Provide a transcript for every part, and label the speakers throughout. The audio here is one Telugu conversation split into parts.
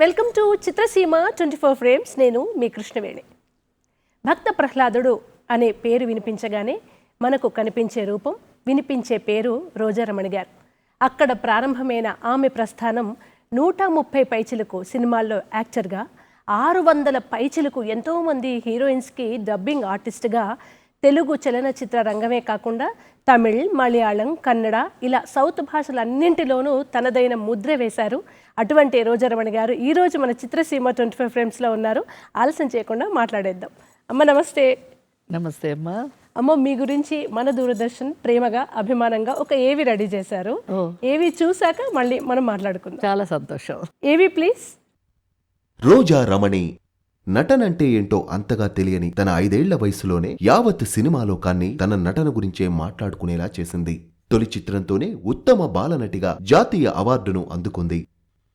Speaker 1: Welcome to Chitraseema 24 frames. నేను మీ కృష్ణవేణి. భక్త ప్రహ్లాదుడు అనే పేరు వినిపించగానే మనకు కనిపించే రూపం, వినిపించే పేరు రోజారమణి గారు. అక్కడ ప్రారంభమైన ఆమె ప్రస్థానం 130 పైచిలకు సినిమాల్లో యాక్టర్గా, 600 పైచిలకు ఎంతోమంది హీరోయిన్స్కి డబ్బింగ్ ఆర్టిస్ట్గా, తెలుగు చలనచిత్ర రంగమే కాకుండా తమిళ్, మలయాళం, కన్నడ ఇలా సౌత్ భాషలన్నింటిలోనూ తనదైన ముద్ర వేశారు. అటువంటి రోజారమణి గారు ఈరోజు మన చిత్రసీమ 25 ఫ్రేమ్స్లో ఉన్నారు. ఆలస్యం చేయకుండా మాట్లాడేద్దాం. అమ్మ నమస్తే.
Speaker 2: నమస్తే అమ్మ.
Speaker 1: అమ్మ, మీ గురించి మన దూరదర్శన్ ప్రేమగా అభిమానంగా ఒక ఏవి రెడీ చేశారు. ఏవి చూశాక మళ్ళీ మనం మాట్లాడుకుందాం.
Speaker 2: చాలా సంతోషం.
Speaker 1: ఏవి ప్లీజ్.
Speaker 3: రోజారమణి నటనంటే ఏంటో అంతగా తెలియని తన 5 ఏళ్ల వయసులోనే యావత్ సినిమాలోకాన్ని తన నటన గురించే మాట్లాడుకునేలా చేసింది. తొలి చిత్రంతోనే ఉత్తమ బాలనటిగా జాతీయ అవార్డును అందుకుంది.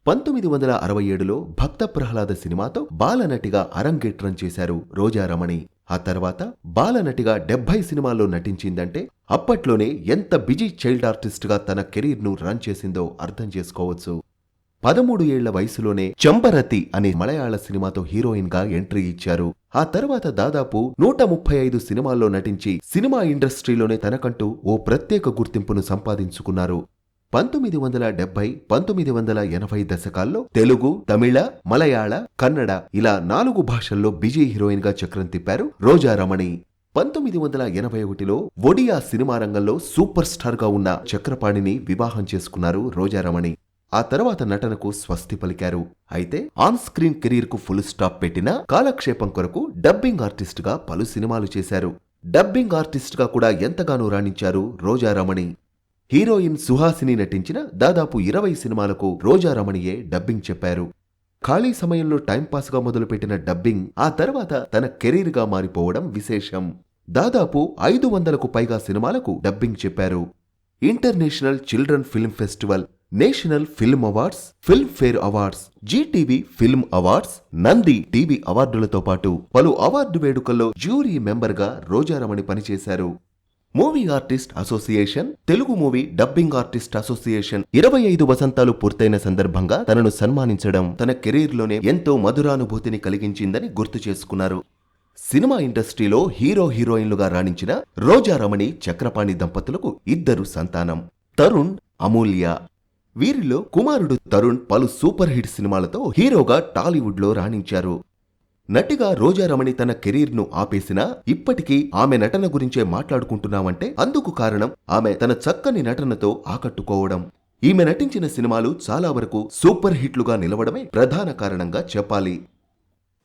Speaker 3: 1967లో భక్త ప్రహ్లాద సినిమాతో బాలనటిగా అరంగేట్రం చేశారు రోజారమణి. ఆ తర్వాత బాలనటిగా 70 సినిమాల్లో నటించిందంటే అప్పట్లోనే ఎంత బిజీ చైల్డ్ ఆర్టిస్ట్గా తన కెరీర్ను రన్ చేసిందో అర్థం చేసుకోవచ్చు. 13 ఏళ్ల వయసులోనే చంపరతి అనే మలయాళ సినిమాతో హీరోయిన్ గా ఎంట్రీ ఇచ్చారు. ఆ తర్వాత దాదాపు 135 సినిమాల్లో నటించి సినిమా ఇండస్ట్రీలోనే తనకంటూ ఓ ప్రత్యేక గుర్తింపును సంపాదించుకున్నారు. 1970, 1980 దశకాల్లో తెలుగు, తమిళ, మలయాళ, కన్నడ ఇలా 4 భాషల్లో బిజీ హీరోయిన్ గా చక్రం తిప్పారు రోజారమణి. 1981లో ఒడియా సినిమా రంగంలో సూపర్ స్టార్ గా ఉన్న చక్రపాణిని వివాహం చేసుకున్నారు రోజారమణి. ఆ తర్వాత నటనకు స్వస్తి పలికారు. అయితే ఆన్ స్క్రీన్ కెరీర్ కు ఫుల్ స్టాప్ పెట్టినా కాలక్షేపం కొరకు డబ్బింగ్ ఆర్టిస్ట్ గా పలు సినిమాలు చేశారు. డబ్బింగ్ ఆర్టిస్ట్ గా కూడా ఎంతగానో రాణించారు రోజారమణి. హీరోయిన్ సుహాసిని నటించిన దాదాపు 20 సినిమాలకు రోజారమణియే డబ్బింగ్ చెప్పారు. ఖాళీ సమయంలో టైంపాస్ గా మొదలుపెట్టిన డబ్బింగ్ ఆ తర్వాత తన కెరీర్ గా మారిపోవడం విశేషం. దాదాపు 500కు పైగా సినిమాలకు డబ్బింగ్ చెప్పారు. International children film festival, national film awards, film fare awards, Zee TV film awards, Nandi TV అవార్డులతో పాటు పలు అవార్డు వేడుకల్లో జ్యూరీ మెంబర్ గా రోజారమణి పనిచేశారు. Movie artist association, Telugu movie dubbing artist association 25 వసంతాలు పూర్తయిన సందర్భంగా తనను సన్మానించడం తన కెరీర్లోనే ఎంతో మధురానుభూతిని కలిగించిందని గుర్తు చేసుకున్నారు. సినిమా ఇండస్ట్రీలో హీరో హీరోయిన్లుగా రాణించిన రోజారమణి చక్రపాణి దంపతులకు 2 సంతానం, తరుణ్, అమూల్య. వీరిలో కుమారుడు తరుణ్ పలు సూపర్ హిట్ సినిమాలతో హీరోగా టాలీవుడ్ లో రాణించారు. నటిగా రోజారమణి తన కెరీర్ను ఆపేసినా ఇప్పటికీ ఆమె నటన గురించే మాట్లాడుకుంటున్నామంటే అందుకు కారణం ఆమె తన చక్కని నటనతో ఆకట్టుకోవడం. ఈమె నటించిన సినిమాలు చాలా వరకు సూపర్ హిట్లుగా నిలవడమే ప్రధాన కారణంగా చెప్పాలి.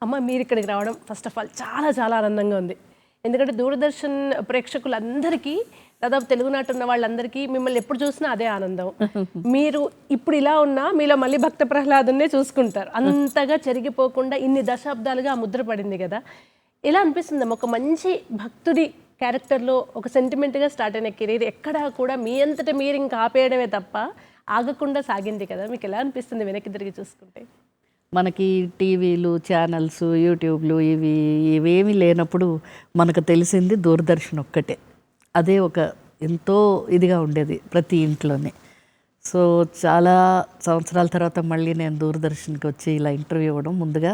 Speaker 1: అమ్మ, మీరు ఇక్కడికి రావడం ఫస్ట్ ఆఫ్ ఆల్ చాలా చాలా ఆనందంగా ఉంది. ఎందుకంటే దూరదర్శన్ ప్రేక్షకులందరికీ, దాదాపు తెలుగునాట ఉన్న వాళ్ళందరికీ మిమ్మల్ని ఎప్పుడు చూసినా అదే ఆనందం. మీరు ఇప్పుడు ఇలా ఉన్నా మీలో మళ్ళీ భక్త ప్రహ్లాదునే చూసుకుంటారు. అంతగా చెరిగిపోకుండా ఇన్ని దశాబ్దాలుగా ముద్ర పడింది కదా. ఎలా అనిపిస్తుంది ఒక మంచి భక్తుడి క్యారెక్టర్లో ఒక సెంటిమెంట్గా స్టార్ట్ అయిన కెరీర్ ఎక్కడా కూడా మీ అంతటా మీరు ఇంకా ఆపేయడమే తప్ప ఆగకుండా సాగింది కదా. మీకు ఎలా అనిపిస్తుంది వెనక్కి తిరిగి చూసుకుంటే?
Speaker 2: మనకి టీవీలు, ఛానల్స్, యూట్యూబ్లు ఇవేమీ లేనప్పుడు మనకు తెలిసింది దూరదర్శన్ ఒక్కటే. అదే ఒక ఎంతో ఇదిగా ఉండేది ప్రతి ఇంట్లోనే. సో చాలా సంవత్సరాల తర్వాత మళ్ళీ నేను దూరదర్శన్కి వచ్చి ఇలా ఇంటర్వ్యూ ఇవ్వడం, ముందుగా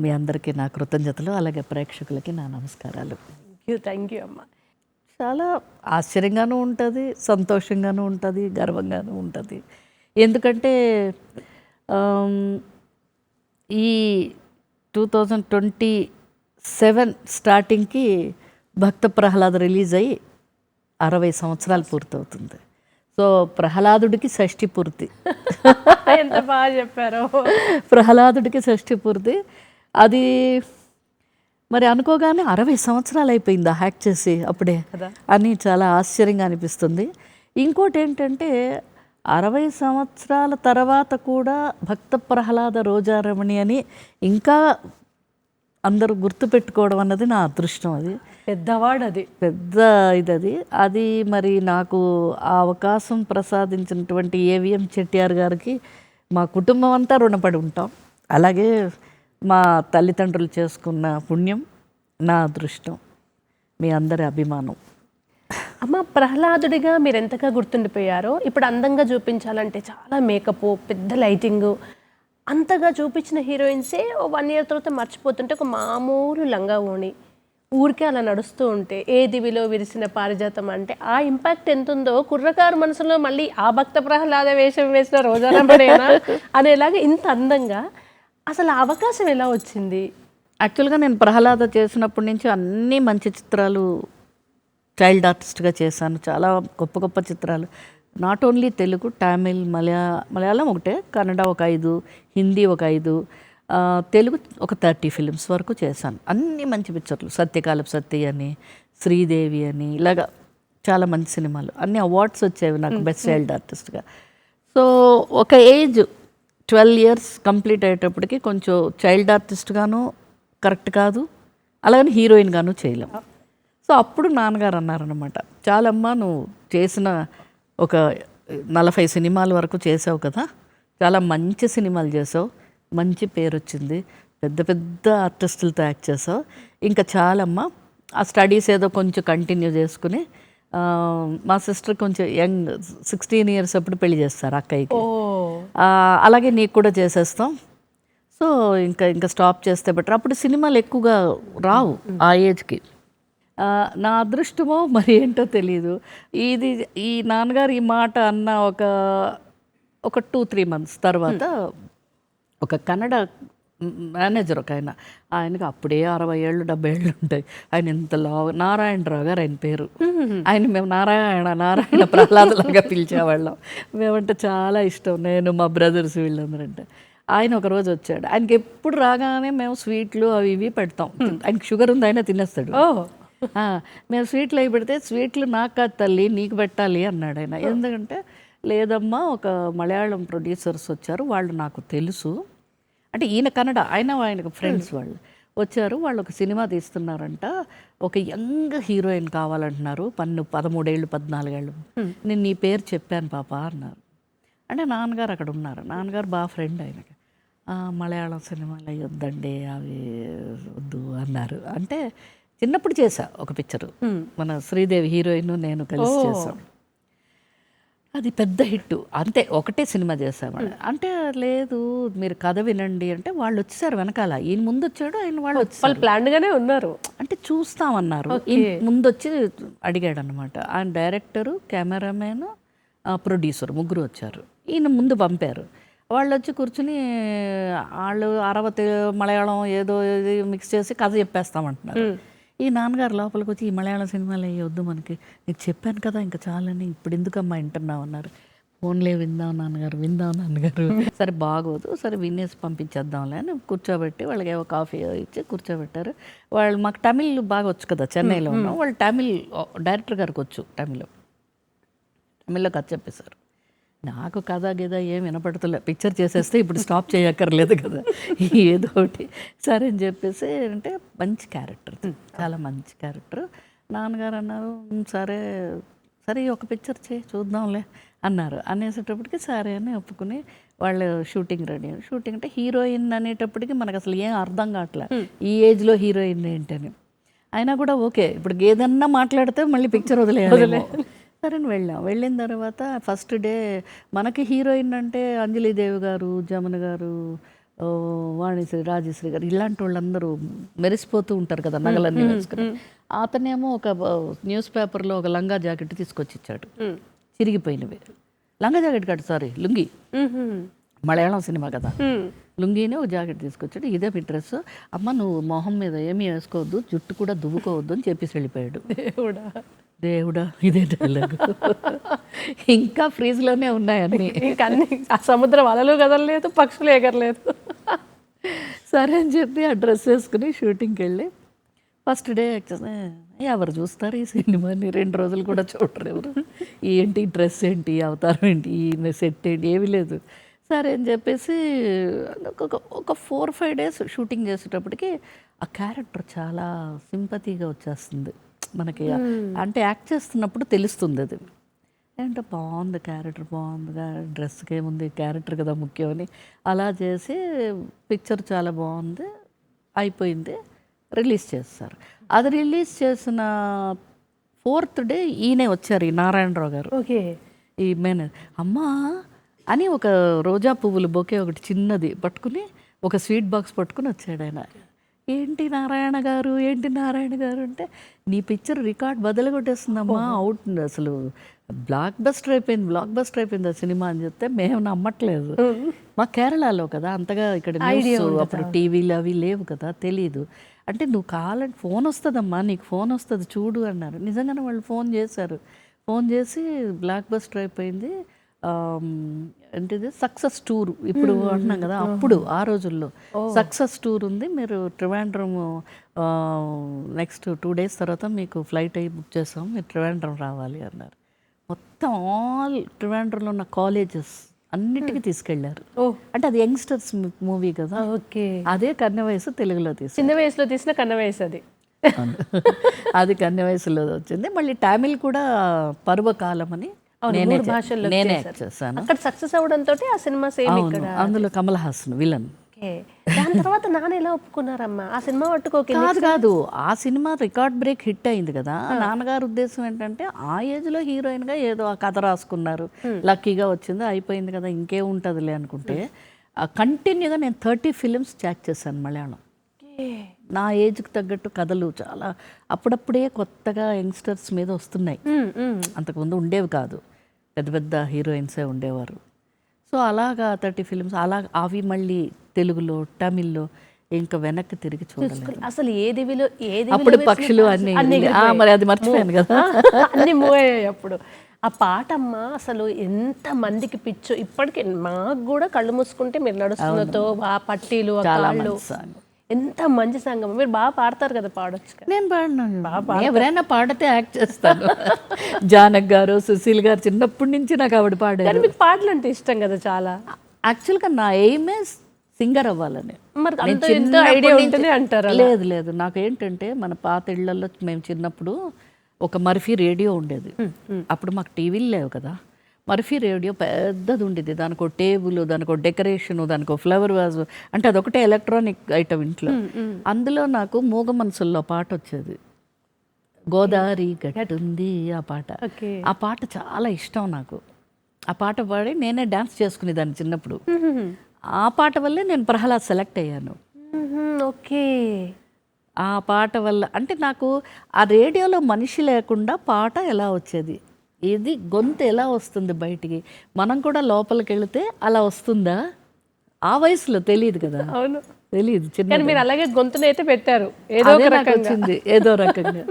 Speaker 2: మీ అందరికీ నా కృతజ్ఞతలు, అలాగే ప్రేక్షకులకి నా నమస్కారాలు.
Speaker 1: థ్యాంక్ యూ అమ్మ.
Speaker 2: చాలా ఆశ్చర్యంగానూ ఉంటుంది, సంతోషంగానూ ఉంటుంది, గర్వంగానూ ఉంటుంది. ఎందుకంటే ఈ 2027 స్టార్టింగ్కి భక్త ప్రహ్లాద్ రిలీజ్ అయ్యి 60 సంవత్సరాలు పూర్తవుతుంది. సో ప్రహ్లాదుడికి షష్ఠి పూర్తి.
Speaker 1: ఎంత బాగా చెప్పారో.
Speaker 2: ప్రహ్లాదుడికి షష్ఠి పూర్తి. అది మరి అనుకోగానే 60 సంవత్సరాలు అయిపోయిందా హ్యాక్ చేసి అప్పుడే అని చాలా ఆశ్చర్యంగా అనిపిస్తుంది. ఇంకోటి ఏంటంటే 60 సంవత్సరాల తర్వాత కూడా భక్త ప్రహ్లాద రోజారమణి అని ఇంకా అందరూ గుర్తుపెట్టుకోవడం అన్నది నా అదృష్టం. అది
Speaker 1: పెద్దవాడు, అది
Speaker 2: పెద్ద అది మరి నాకు ఆ అవకాశం ప్రసాదించినటువంటి ఏవిఎం చెట్టియార్ గారికి మా కుటుంబం అంతా రుణపడి ఉంటాం. అలాగే మా తల్లిదండ్రులు చేసుకున్న పుణ్యం, నా అదృష్టం, మీ అందరి అభిమానం.
Speaker 1: అమ్మ, ప్రహ్లాదుడిగా మీరు ఎంతగా గుర్తుండిపోయారో. ఇప్పుడు అందంగా చూపించాలంటే చాలా మేకప్, పెద్ద లైటింగు, అంతగా చూపించిన హీరోయిన్సే 1 ఇయర్ తర్వాత మర్చిపోతుంటే ఒక మామూలు లంగా ఓణి ఊరికే అలా నడుస్తూ ఉంటే ఏ దివిలో విరిసిన పారిజాతం అంటే ఆ ఇంపాక్ట్ ఎంత ఉందో కుర్రకారు మనసులో మళ్ళీ ఆ భక్త ప్రహ్లాద వేషం వేసిన రోజారామణేనా అనేలాగా ఇంత అందంగా అసలు ఆ అవకాశం ఎలా వచ్చింది?
Speaker 2: యాక్చువల్గా నేను ప్రహ్లాద చేసినప్పటి నుంచి అన్ని మంచి చిత్రాలు చైల్డ్ ఆర్టిస్ట్గా చేశాను. చాలా గొప్ప గొప్ప చిత్రాలు, నాట్ ఓన్లీ తెలుగు, తమిళ్, మలయాళం ఒకటే, కన్నడ ఒక 5, హిందీ ఒక 5, తెలుగు ఒక 30 ఫిలిమ్స్ వరకు చేశాను. అన్ని మంచి పిక్చర్లు, సత్యకాలపు సత్య అని, శ్రీదేవి అని, ఇలాగా చాలా మంచి సినిమాలు, అన్ని అవార్డ్స్ వచ్చేవి నాకు బెస్ట్ చైల్డ్ ఆర్టిస్ట్గా. సో ఒక ఏజ్ 12 ఇయర్స్ కంప్లీట్ అయ్యేటప్పటికి కొంచెం చైల్డ్ ఆర్టిస్ట్గాను కరెక్ట్ కాదు, అలాగని హీరోయిన్గాను చేయలేం. సో అప్పుడు నాన్నగారు అన్నారనమాట, చాలమ్మా నువ్వు చేసిన ఒక 40 సినిమాల వరకు చేసావు కదా, చాలా మంచి సినిమాలు చేసావు, మంచి పేరు వచ్చింది, పెద్ద పెద్ద ఆర్టిస్టులతో యాక్ట్ చేసావు, ఇంకా చాలమ్మా ఆ స్టడీస్ ఏదో కొంచెం కంటిన్యూ చేసుకుని, మా సిస్టర్ కొంచెం యంగ్ 16 ఇయర్స్ అప్పుడు పెళ్లి చేస్తారు అక్కయ్యకి, అలాగే నీకు కూడా చేసేస్తాం, సో ఇంకా స్టాప్ చేస్తే బెటర్. అప్పుడు సినిమాలు ఎక్కువగా రావు ఆ ఏజ్కి. నా అదృష్టమో మరి ఏంటో తెలీదు, ఈ నాన్నగారు ఈ మాట అన్న ఒక 2-3 మంత్స్ తర్వాత ఒక కన్నడ మేనేజర్ ఒక ఆయనకి అప్పుడే 60 ఏళ్ళు 70 ఏళ్ళు ఉంటాయి, ఆయన ఇంత నారాయణరావు గారు ఆయన పేరు, ఆయన మేము నారాయణ ప్రహ్లాదలాగా పిలిచేవాళ్ళం, మేమంటే చాలా ఇష్టం, నేను మా బ్రదర్స్ వీళ్ళందరంటే. ఆయన ఒకరోజు వచ్చాడు, ఆయనకి ఎప్పుడు రాగానే మేము స్వీట్లు అవి ఇవి పెడతాం, ఆయనకి షుగర్ ఉంది ఆయన తినేస్తాడు. మేము స్వీట్లు అవి పెడితే, స్వీట్లు నాకు కాదు తల్లి నీకు పెట్టాలి అన్నాడు ఆయన. ఎందుకంటే లేదమ్మా ఒక మలయాళం ప్రొడ్యూసర్స్ వచ్చారు, వాళ్ళు నాకు తెలుసు, అంటే ఈయన కన్నడ, ఆయనకు ఫ్రెండ్స్ వాళ్ళు వచ్చారు, వాళ్ళు ఒక సినిమా తీస్తున్నారంట, ఒక యంగ్ హీరోయిన్ కావాలంటున్నారు, 13 ఏళ్ళు 14 ఏళ్ళు, నేను నీ పేరు చెప్పాను పాప అన్నారు. అంటే నాన్నగారు అక్కడ ఉన్నారు, నాన్నగారు బాగా ఫ్రెండ్ ఆయనకి, మలయాళం సినిమాలు అవి వద్దండి అవి వద్దు అన్నారు. అంటే చిన్నప్పుడు చేశా ఒక పిక్చరు, మన శ్రీదేవి హీరోయిన్ నేను కలిసి చేసాం, అది పెద్ద హిట్, అంతే ఒకటే సినిమా చేసాము. అంటే లేదు మీరు కథ వినండి అంటే వాళ్ళు వచ్చేసారు వెనకాల, ఈయన ముందు వచ్చాడు, వాళ్ళు
Speaker 1: ప్లాన్డ్గానే ఉన్నారు,
Speaker 2: అంటే చూస్తామన్నారు, ముందు వచ్చి అడిగాడు అనమాట. ఆయన డైరెక్టరు, కెమెరామెన్, ప్రొడ్యూసర్ ముగ్గురు వచ్చారు, ఈయన ముందు పంపారు. వాళ్ళు వచ్చి కూర్చుని వాళ్ళు మలయాళం ఏదో మిక్స్ చేసి కథ చెప్పేస్తామంటున్నారు. ఈ నాన్నగారు లోపలికి వచ్చి, ఈ మలయాళం సినిమాలు వద్దు మనకి, నీకు చెప్పాను కదా ఇంకా చాలని, ఇప్పుడు ఎందుకమ్మా వింటున్నావు అన్నారు. ఫోన్లే విందాం నాన్నగారు, సరే బాగోదు, సరే వినేసి పంపించేద్దాంలే అని కూర్చోబెట్టి వాళ్ళకి ఏవో కాఫీ ఇచ్చి కూర్చోబెట్టారు. వాళ్ళు మాకు తమిళ్ బాగా వచ్చు కదా, చెన్నైలో ఉన్నాం, వాళ్ళు తమిళ్ డైరెక్టర్ గారికి వచ్చు, తమిళ్లో కథ చెప్పేశారు. నాకు కథ గీద ఏం వినపడతలే, పిక్చర్ చేసేస్తే ఇప్పుడు స్టాప్ చేయక్కర్లేదు కదా, ఏదో ఒకటి సరే అని చెప్పేసి, అంటే మంచి క్యారెక్టర్, చాలా మంచి క్యారెక్టర్. నాన్నగారు అన్నారు సరే ఒక పిక్చర్ చూద్దాంలే అన్నారు. అనేసేటప్పటికి సరే అని ఒప్పుకుని వాళ్ళు షూటింగ్ అంటే హీరోయిన్ అనేటప్పటికి మనకు అసలు ఏం అర్థం కావట్లే, ఈ ఏజ్లో హీరోయిన్ ఏంటని. అయినా కూడా ఓకే, ఇప్పుడు ఏదన్నా మాట్లాడితే మళ్ళీ పిక్చర్ వదిలేయాలి. సరే వెళ్ళిన తర్వాత ఫస్ట్ డే మనకి హీరోయిన్ అంటే అంజలిదేవి గారు, జమున గారు, వాణిశ్రీ, రాజశ్రీ గారు, ఇలాంటి వాళ్ళందరూ మెరిసిపోతూ ఉంటారు కదా నగలన్నీ వేసుకుని. అతనేమో ఒక న్యూస్ పేపర్లో ఒక లంగా జాకెట్ తీసుకొచ్చి ఇచ్చాడు, చిరిగిపోయినవి లంగా జాకెట్ కాదు, సారీ లుంగి, మలయాళం సినిమా కదా, లుంగినే ఒక జాకెట్ తీసుకొచ్చాడు, ఇదే మీ డ్రెస్ అమ్మ, నువ్వు మొహం మీద ఏమీ వేసుకోవద్దు, జుట్టు కూడా దువ్వుకోవద్దు అని చెప్పేసి వెళ్ళిపోయాడు. దేవుడా ఇదే డైలాగ్ ఇంకా ఫ్రీజ్లోనే ఉన్నాయన్నీ,
Speaker 1: ఇంకా అన్ని సముద్రం అలలు కదలలేదు, పక్షులు ఎగరలేదు.
Speaker 2: సరే అని చెప్పి ఆ డ్రెస్ వేసుకుని షూటింగ్కి వెళ్ళి ఫస్ట్ డే ఎవరు చూస్తారు ఈ సినిమాని, 2 రోజులు కూడా చూడరు ఎవరు, ఏంటి డ్రెస్ ఏంటి, అవతారం ఏంటి, ఈ సెట్ ఏంటి, ఏమీ లేదు. సరే అని చెప్పేసి ఒక 4-5 డేస్ షూటింగ్ చేసేటప్పటికి ఆ క్యారెక్టర్ చాలా సింపతిగా వచ్చేస్తుంది మనకి, అంటే యాక్ట్ చేస్తున్నప్పుడు తెలుస్తుంది అది, ఏంటో బాగుంది క్యారెక్టర్, బాగుందిగా, డ్రెస్కి ఏముంది క్యారెక్టర్ కదా ముఖ్యం అని అలా చేసి పిక్చర్ చాలా బాగుంది, అయిపోయింది, రిలీజ్ చేస్తారు. అది రిలీజ్ చేసిన 4th డే ఈయనే వచ్చారు, ఈ నారాయణరావు గారు,
Speaker 1: ఓకే,
Speaker 2: ఈ మేనేజర్. అమ్మా అని ఒక రోజా పువ్వులు బొకే ఒకటి చిన్నది పట్టుకుని ఒక స్వీట్ బాక్స్ పట్టుకుని వచ్చాడు ఆయన. ఏంటి నారాయణ గారు అంటే నీ పిక్చర్ రికార్డ్ బదులు కొట్టేస్తుందమ్మా, అవుట్ అసలు బ్లాక్ బస్టర్ అయిపోయింది ఆ సినిమా అని చెప్తే మేము నమ్మట్లేదు. మా కేరళలో కదా అంతగా ఇక్కడ న్యూస్ అప్పుడు టీవీలు అవి లేవు కదా, తెలీదు. అంటే నువ్వు కావాలంటే ఫోన్ వస్తుందమ్మా, నీకు ఫోన్ వస్తుంది చూడు అన్నారు. నిజంగానే వాళ్ళు ఫోన్ చేశారు. ఫోన్ చేసి బ్లాక్ బస్టర్ అయిపోయింది, ఏంటిది సక్సెస్ టూర్ ఇప్పుడు అంటున్నాం కదా, అప్పుడు ఆ రోజుల్లో సక్సెస్ టూర్ ఉంది, మీరు ట్రివాండ్రం నెక్స్ట్ 2 days తర్వాత మీకు ఫ్లైట్ అయ్యి బుక్ చేస్తాం, మీరు ట్రివాండ్రం రావాలి అన్నారు. మొత్తం ఆల్ ట్రివాండ్రంలో ఉన్న కాలేజెస్ అన్నిటికీ తీసుకెళ్లారు. అంటే అది యంగ్స్టర్స్ మూవీ కదా,
Speaker 1: ఓకే.
Speaker 2: అదే కన్నె వయసు తెలుగులో తీసి,
Speaker 1: చిన్న వయసులో తీసిన కన్న వయసు అది.
Speaker 2: అది కన్నె వయసులో వచ్చింది. మళ్ళీ తమిళ్ కూడా పర్వకాలం అని నేనే చేశాను.
Speaker 1: అక్కడ సక్సెస్ అవడంతో ఆ సినిమా సేమ్ ఇక్కడ.
Speaker 2: అందులో కమల్ హాసన్ విలన్.
Speaker 1: దాని తర్వాత నాన్న ఎలా ఒప్పుకున్నారమ్మా ఆ సినిమా పట్టుకోకి?
Speaker 2: కాదు ఆ సినిమా రికార్డ్ బ్రేక్ హిట్ అయింది కదా. నాన్నగారు ఉద్దేశం ఏంటంటే ఆ ఏజ్లో హీరోయిన్గా ఏదో ఆ కథ రాసుకున్నారు, లక్కీగా వచ్చింది, అయిపోయింది కదా, ఇంకే ఉంటుందిలే అనుకుంటే కంటిన్యూగా నేను 30 films చాక్ చేశాను మలయాళం. నా ఏజ్కి తగ్గట్టు కథలు చాలా అప్పుడప్పుడే కొత్తగా యంగ్స్టర్స్ మీద వస్తున్నాయి, అంతకుముందు ఉండేవి కాదు, పెద్ద పెద్ద హీరోయిన్సే ఉండేవారు. సో అలాగా 30 films అలా అవి మళ్ళీ తెలుగులో తమిళ్లో ఇంకా వెనక్కి తిరిగి చూడలేదు.
Speaker 1: అసలు ఏదివిలో
Speaker 2: అప్పుడు పక్షులు అన్ని మరి అది మర్చిపోయాను కదా,
Speaker 1: అన్ని మూవ్ అయ్యాయి అప్పుడు. ఆ పాట అమ్మ అసలు ఎంత మందికి పిచ్చో, ఇప్పటికి మాకు కూడా కళ్ళు మూసుకుంటే మీరు నడుస్తున్నతో ఆ పట్టీలు ఆ కాళ్ళు, ఎంత మంచి సంగం. మీరు బాగా పాడతారు కదా, పాడొచ్చు.
Speaker 2: నేను పాడినాను, ఎవరైనా పాడితే యాక్ట్ చేస్తాను. జానక్ గారు, సుశీల్ గారు చిన్నప్పటి నుంచి నాకు ఆవిడ పాడారు.
Speaker 1: మీకు పాటలు అంటే ఇష్టం కదా చాలా.
Speaker 2: యాక్చువల్గా నా ఎయిమే సింగర్ అవ్వాలని.
Speaker 1: మరి అంత ఐడియా ఉంటేనే అంటారు?
Speaker 2: లేదు నాకు ఏంటంటే మన పాత ఇళ్లలో మేము చిన్నప్పుడు ఒక మర్ఫీ రేడియో ఉండేది. అప్పుడు మాకు టీవీలు లేవు కదా, మర్ఫీ రేడియో పెద్దది ఉండేది, దానికి ఒక టేబుల్, దానికి ఒక డెకరేషన్, దానికి ఒక ఫ్లవర్ వాజ్, అంటే అదొకటే ఎలక్ట్రానిక్ ఐటమ్ ఇంట్లో. అందులో నాకు మూగ మనసుల్లో పాట వచ్చేది, గోదావరి గట్టుంది ఆ పాట. ఆ పాట చాలా ఇష్టం నాకు. ఆ పాట పాడి నేనే డ్యాన్స్ చేసుకునేదాన్ని చిన్నప్పుడు. ఆ పాట వల్లే నేను ప్రహ్లాద్ సెలెక్ట్ అయ్యాను.
Speaker 1: ఓకే.
Speaker 2: ఆ పాట వల్ల అంటే నాకు ఆ రేడియోలో మనిషి లేకుండా పాట ఎలా వచ్చేది, ఇది గొంతు ఎలా వస్తుంది బయటికి, మనం కూడా లోపలికి వెళితే అలా వస్తుందా, ఆ వయసులో తెలియదు కదా.
Speaker 1: అవును,
Speaker 2: తెలియదు. చిన్న
Speaker 1: మీరు అలాగే గొంతునైతే పెట్టారు, ఏదో
Speaker 2: వచ్చింది ఏదో రకంగా.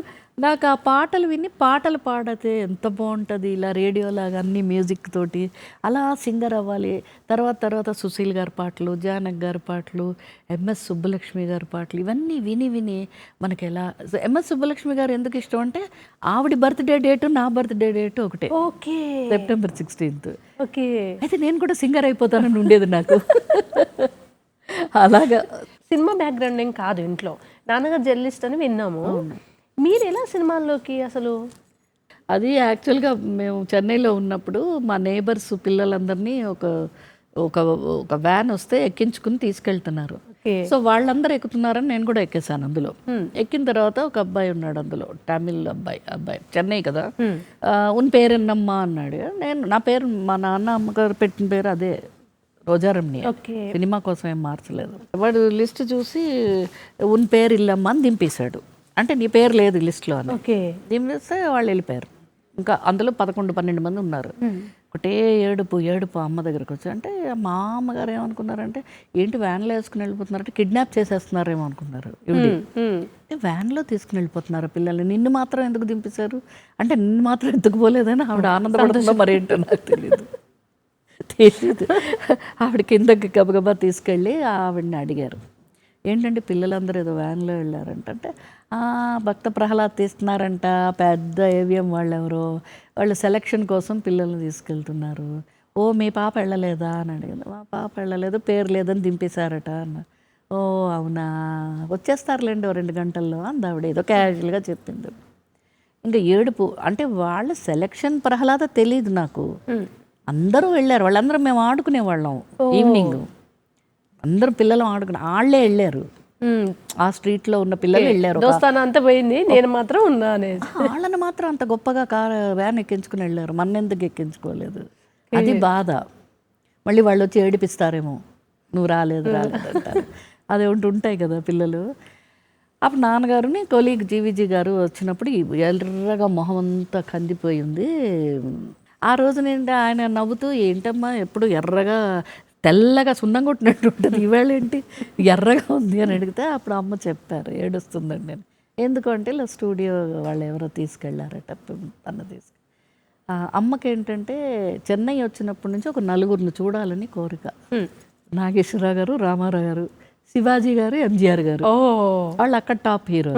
Speaker 2: నాకు ఆ పాటలు విని పాటలు పాడితే ఎంత బాగుంటుంది, ఇలా రేడియో లాగా అన్ని మ్యూజిక్ తోటి అలా సింగర్ అవ్వాలి. తర్వాత సుశీల్ గారి పాటలు, జానక్ గారి పాటలు, ఎంఎస్ సుబ్బలక్ష్మి గారి పాటలు, ఇవన్నీ విని మనకి ఎలా. ఎంఎస్ సుబ్బలక్ష్మి గారు ఎందుకు ఇష్టం అంటే ఆవిడ బర్త్డే డేటు నా బర్త్డే డేటు ఒకటే,
Speaker 1: ఓకే,
Speaker 2: September 16th.
Speaker 1: ఓకే.
Speaker 2: అయితే నేను కూడా సింగర్ అయిపోతానని ఉండేది నాకు. అలాగా
Speaker 1: సినిమా బ్యాక్గ్రౌండ్ ఏం కాదు, ఇంట్లో నాన్నగారు జర్నలిస్ట్ అని విన్నాము. మీరు ఎలా సినిమాల్లోకి అసలు?
Speaker 2: అది యాక్చువల్గా మేము చెన్నైలో ఉన్నప్పుడు మా నేబర్స్ పిల్లలందరినీ ఒక వ్యాన్ వస్తే ఎక్కించుకుని తీసుకెళ్తున్నారు. సో వాళ్ళందరూ ఎక్కుతున్నారని నేను కూడా ఎక్కేసాను అందులో. ఎక్కిన తర్వాత ఒక అబ్బాయి ఉన్నాడు అందులో, తమిళ్ అబ్బాయి చెన్నై కదా, ఉన్ పేరు ఎన్నమ్మా అన్నాడు. నా పేరు మా నాన్న అమ్మగారు పెట్టిన పేరు అదే, రోజారమణి. సినిమా కోసం ఏం మార్చలేదు. వాడు లిస్ట్ చూసి ఉన్ పేరు ఇల్లమ్మా అని దింపేశాడు. అంటే నీ పేరు లేదు లిస్ట్లో అని దింపేస్తే వాళ్ళు వెళ్ళిపోయారు. ఇంకా అందులో 11-12 మంది ఉన్నారు. ఒకటే ఏడుపు అమ్మ దగ్గరకు వచ్చి. అంటే మా అమ్మగారు ఏమనుకున్నారంటే ఏంటి వ్యాన్లో వేసుకుని వెళ్ళిపోతున్నారంటే కిడ్నాప్ చేసేస్తున్నారేమో అనుకున్నారు. అంటే వ్యాన్లో తీసుకుని వెళ్ళిపోతున్నారు పిల్లల్ని, నిన్ను మాత్రం ఎందుకు దింపేశారు అంటే నిన్ను మాత్రం ఎత్తుకుపోలేదని ఆవిడ ఆనందపడుతుందో మరేంటో నాకు తెలియదు. ఆవిడ కిందకి గబగబా తీసుకెళ్ళి ఆవిడని అడిగారు, ఏంటంటే పిల్లలందరూ ఏదో వ్యాన్లో వెళ్ళారంట. అంటే భక్త ప్రహ్లాద్ తీస్తున్నారంట, పెద్ద ఏవిఎం వాళ్ళు ఎవరో, వాళ్ళు సెలక్షన్ కోసం పిల్లల్ని తీసుకెళ్తున్నారు. ఓ మీ పాప వెళ్ళలేదా అని అడిగింది. మా పాప వెళ్ళలేదు, పేరు లేదని దింపేశారట అన్న. ఓ అవునా, వచ్చేస్తారులేండి 2 గంటల్లో అంది ఆవిడ, ఏదో క్యాజువల్గా చెప్పింది. ఇంకా ఏడుపు. అంటే వాళ్ళ సెలక్షన్ ప్రహ్లాద తెలియదు నాకు, అందరూ వెళ్ళారు, వాళ్ళందరూ మేము ఆడుకునేవాళ్ళం ఈవినింగ్, అందరూ పిల్లలు వాళ్ళే వెళ్ళారు, ఆ స్ట్రీట్లో ఉన్న పిల్లలు వెళ్ళారు.
Speaker 1: అంతా పోయింది, నేను మాత్రం ఉన్నా అనేది.
Speaker 2: వాళ్ళని మాత్రం అంత గొప్పగా వ్యాన్ ఎక్కించుకుని వెళ్ళారు, మన్నెందుకు ఎక్కించుకోలేదు, అది బాధ. మళ్ళీ వాళ్ళు వచ్చి ఏడిపిస్తారేమో, నువ్వు రాలేదు అంటారు. అదే ఉంటాయి కదా పిల్లలు. అప్పుడు నాన్నగారుని కొలీగ్ జీవిజీ గారు వచ్చినప్పుడు ఎర్రగా మొహం అంతా కందిపోయి ఉంది. ఆ రోజునేంటి ఆయన నవ్వుతూ, ఏంటమ్మా ఎప్పుడు ఎర్రగా తెల్లగా సున్నం కొట్టినట్టు ఉంటుంది, ఈవేళ ఏంటి ఎర్రగా ఉంది అని అడిగితే అప్పుడు అమ్మ చెప్పారు, ఏడుస్తుందండి నేను. ఎందుకంటే ఇలా స్టూడియో వాళ్ళు ఎవరో తీసుకెళ్ళారట, తను అమ్మకి ఏంటంటే చెన్నై వచ్చినప్పటి నుంచి ఒక నలుగురిని చూడాలని కోరిక. నాగేశ్వరరావు గారు, రామారావు గారు, శివాజీ గారు, ఎంజీఆర్ గారు, వాళ్ళు అక్కడ టాప్ హీరో.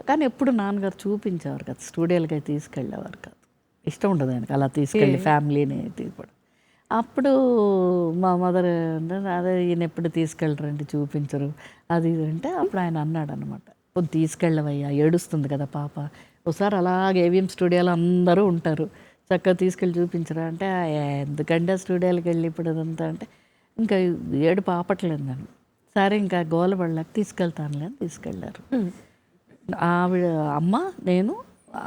Speaker 2: కానీ ఎప్పుడు నాన్నగారు చూపించేవారు కదా, స్టూడియోలకి అయితే తీసుకెళ్ళేవారు కాదు, ఇష్టం ఉండదు ఆయనకి అలా తీసుకెళ్ళి ఫ్యామిలీని తీసుకోవడం. అప్పుడు మా మదర్ అదే ఈయన ఎప్పుడు తీసుకెళ్ళరండి, చూపించరు అది ఇది అంటే అప్పుడు ఆయన అన్నాడు అనమాట, కొంచెం తీసుకెళ్ళవయ్యా, ఏడుస్తుంది కదా పాప, ఒకసారి అలాగే ఏవిఎం స్టూడియోలో అందరూ ఉంటారు, చక్కగా తీసుకెళ్ళి చూపించరా అంటే, ఎందుకంటే ఆ స్టూడియోకి వెళ్ళి ఇప్పుడు అదంతా అంటే ఇంకా ఏడుపు ఆపట్లేదు నన్ను. సరే ఇంకా గోలపడలేక తీసుకెళ్తానులే అని తీసుకెళ్ళారు. ఆవిడ అమ్మ, నేను,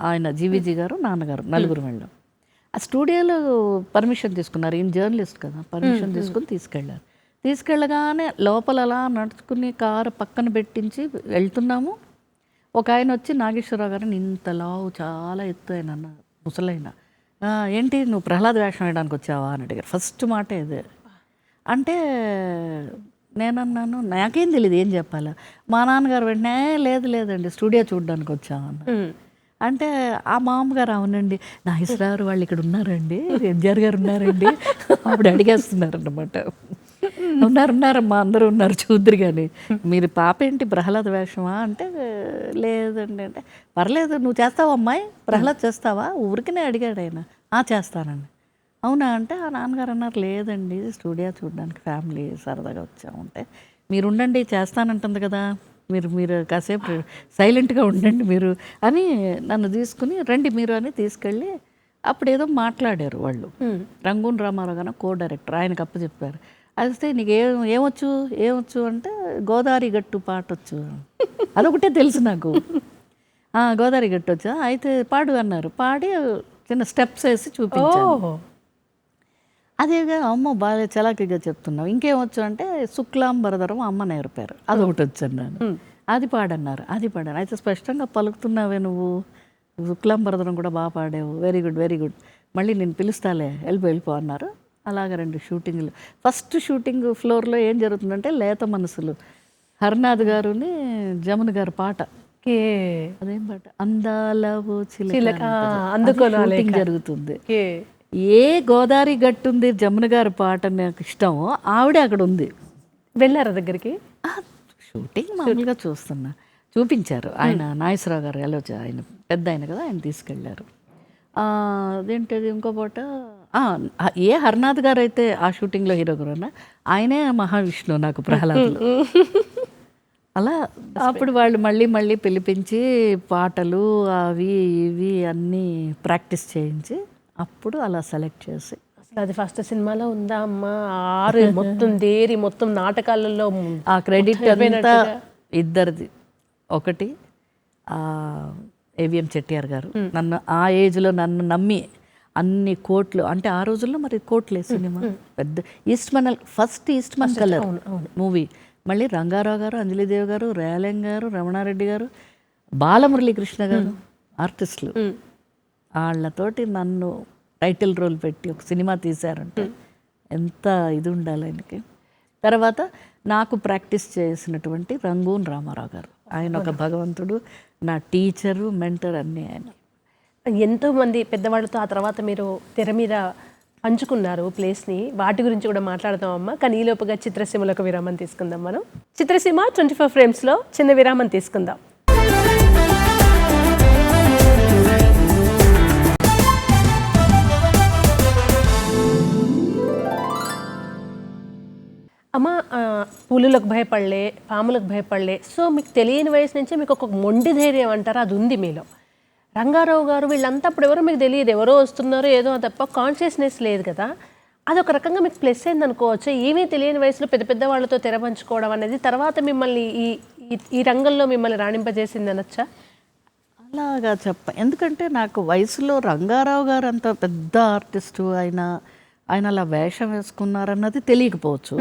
Speaker 2: ఆయన జీవిజీ గారు, నాన్నగారు, నలుగురు వెళ్ళాం. ఆ స్టూడియోలో పర్మిషన్ తీసుకున్నారు, ఈయన జర్నలిస్ట్ కదా, పర్మిషన్ తీసుకుని తీసుకెళ్ళారు. తీసుకెళ్ళగానే లోపల అలా నడుచుకుని కారు పక్కన పెట్టించి వెళ్తున్నాము. ఒక ఆయన వచ్చి, నాగేశ్వరరావు గారిని ఇంత లావు చాలా ఎత్తు ఆయన అన్న, ముసలైన, ఏంటి నువ్వు ప్రహ్లాద్ వేషం వేయడానికి వచ్చావా అని అడిగారు. ఫస్ట్ మాట ఇదే. అంటే నేనన్నాను, నాకేం తెలియదు ఏం చెప్పాలా. మా నాన్నగారు వెంటనే, లేదండి స్టూడియో చూడడానికి వచ్చామన్న. అంటే ఆ మామగారు, అవునండి నాగేశ్వరరావు వాళ్ళు ఇక్కడ ఉన్నారండి, ఎంజీఆర్ గారు ఉన్నారండి, అప్పుడు అడిగేస్తున్నారన్నమాట. ఉన్నారమ్మా అందరూ ఉన్నారు చూద్దరు కానీ, మీరు పాప ఏంటి ప్రహ్లాద్ వేషమా అంటే, లేదండి అంటే, పర్లేదు నువ్వు చేస్తావా అమ్మాయి, ప్రహ్లాద్ చేస్తావా, ఊరికనే అడిగాడు ఆయన. చేస్తానండి. అవునా అంటే, ఆ నాన్నగారు అన్నారు, లేదండి స్టూడియో చూడడానికి ఫ్యామిలీ సరదాగా వచ్చామంటే, మీరు ఉండండి చేస్తానంటుంది కదా, మీరు కాసేపు సైలెంట్గా ఉండండి మీరు అని నన్ను తీసుకుని, రండి మీరు అని తీసుకెళ్ళి అప్పుడు ఏదో మాట్లాడారు వాళ్ళు. రంగూన్ రామారావు గారు కో డైరెక్టర్, ఆయనకు అప్పచెప్పారు. అయితే నీకు ఏమొచ్చు అంటే, గోదావరి గట్టు పాట వచ్చు, అదొకటే తెలుసు నాకు. గోదావరి గట్టు వచ్చా, అయితే పాడు అన్నారు. పాడి చిన్న స్టెప్స్ వేసి చూపించాను. అదేగా, అమ్మ బాగా చలాకీగా చెప్తున్నావు, ఇంకేమొచ్చు అంటే, శుక్లాంబరధరం అమ్మ నేర్పారు, అదొకటి వచ్చాను నేను. అది పాడన్నారు, అది పాడాను. అయితే స్పష్టంగా పలుకుతున్నావే నువ్వు, శుక్లాంబరధరం కూడా బాగా పాడావు, వెరీ గుడ్, మళ్ళీ నేను పిలుస్తాలే, వెళ్ళిపో అన్నారు. అలాగ 2 షూటింగ్లు. ఫస్ట్ షూటింగ్ ఫ్లోర్లో ఏం జరుగుతుందంటే, లేత మనసులు, హర్నాథ్ గారుని జమున గారు పాట, అదేం పాట, అందాల ఓ చిలక షూటింగ్ జరుగుతుంది. ఏ గోదావరి గట్టు ఉంది జమున గారి పాట నాకు ఇష్టం, ఆవిడే అక్కడ ఉంది.
Speaker 1: వెళ్ళారా దగ్గరికి?
Speaker 2: షూటింగ్ మామూలుగా చూపించారు. ఆయన నాగేశ్వరరావు గారు ఆయన పెద్ద ఆయన కదా, ఆయన తీసుకెళ్ళారు. అదేంటది ఇంకో పాట, ఏ హర్నాథ్ గారు అయితే ఆ షూటింగ్లో హీరో గారు, ఆయనే మహావిష్ణువు నాకు ప్రహ్లాద్లో. అలా అప్పుడు వాళ్ళు మళ్ళీ పిలిపించి పాటలు అవి ఇవి అన్నీ ప్రాక్టీస్ చేయించి అప్పుడు అలా సెలెక్ట్ చేసి.
Speaker 1: అసలు అది ఫస్ట్ సినిమాలో ఉందా అమ్మా? 6 మొత్తం నాటకాలలో
Speaker 2: ఆ క్రెడిట్ అంతా ఇద్దరిది. ఒకటి ఏవిఎం చెట్టియార్ గారు, నన్ను ఆ ఏజ్లో నన్ను నమ్మి అన్ని కోట్లు, అంటే ఆ రోజుల్లో మరి కోట్లే సినిమా పెద్ద, ఫస్ట్ ఈస్ట్మన్ కలర్ మూవీ. మళ్ళీ రంగారావు గారు, అంజలిదేవి గారు, రేలంగ్ గారు, రమణారెడ్డి గారు, బాలమురళీకృష్ణ గారు ఆర్టిస్టులు, వాళ్ళతోటి నన్ను టైటిల్ రోల్ పెట్టి ఒక సినిమా తీశారంటే ఎంత ఇది ఉండాలి ఆయనకి. తర్వాత నాకు ప్రాక్టీస్ చేసినటువంటి రంగూన్ రామారావు గారు, ఆయన ఒక భగవంతుడు, నా టీచరు, మెంటర్ అన్నీ ఆయన.
Speaker 1: ఎంతోమంది పెద్దవాళ్ళతో ఆ తర్వాత మీరు తెర మీద పంచుకున్నారు ప్లేస్ని, వాటి గురించి కూడా మాట్లాడదామమ్మా. కానీ ఈలోపుగా చిత్రసీమలకు విరామం తీసుకుందాం మనం. చిత్రసీమ 24 ఫ్రేమ్స్లో చిన్న విరామం తీసుకుందాం. అమ్మ, పులులకు భయపడలే, పాములకు భయపడలే. సో మీకు తెలియని వయసు నుంచే మీకు ఒక మొండి ధైర్యం అంటారా, అది ఉంది మీలో. రంగారావు గారు వీళ్ళంతా అప్పుడు ఎవరో మీకు తెలియదు, ఎవరో వస్తున్నారో ఏదో తప్ప కాన్షియస్నెస్ లేదు కదా. అదొక రకంగా మీకు ప్లస్ అయింది అనుకోవచ్చు. ఏమీ తెలియని వయసులో పెద్ద వాళ్ళతో తెర పంచుకోవడం అనేది తర్వాత మిమ్మల్ని ఈ రంగంలో మిమ్మల్ని రాణింపజేసింది అనొచ్చా?
Speaker 2: అలాగా ఎందుకంటే నాకు వయసులో రంగారావు గారు అంత పెద్ద ఆర్టిస్టు, ఆయన ఆయన అలా వేషం వేసుకున్నారన్నది తెలియకపోవచ్చు,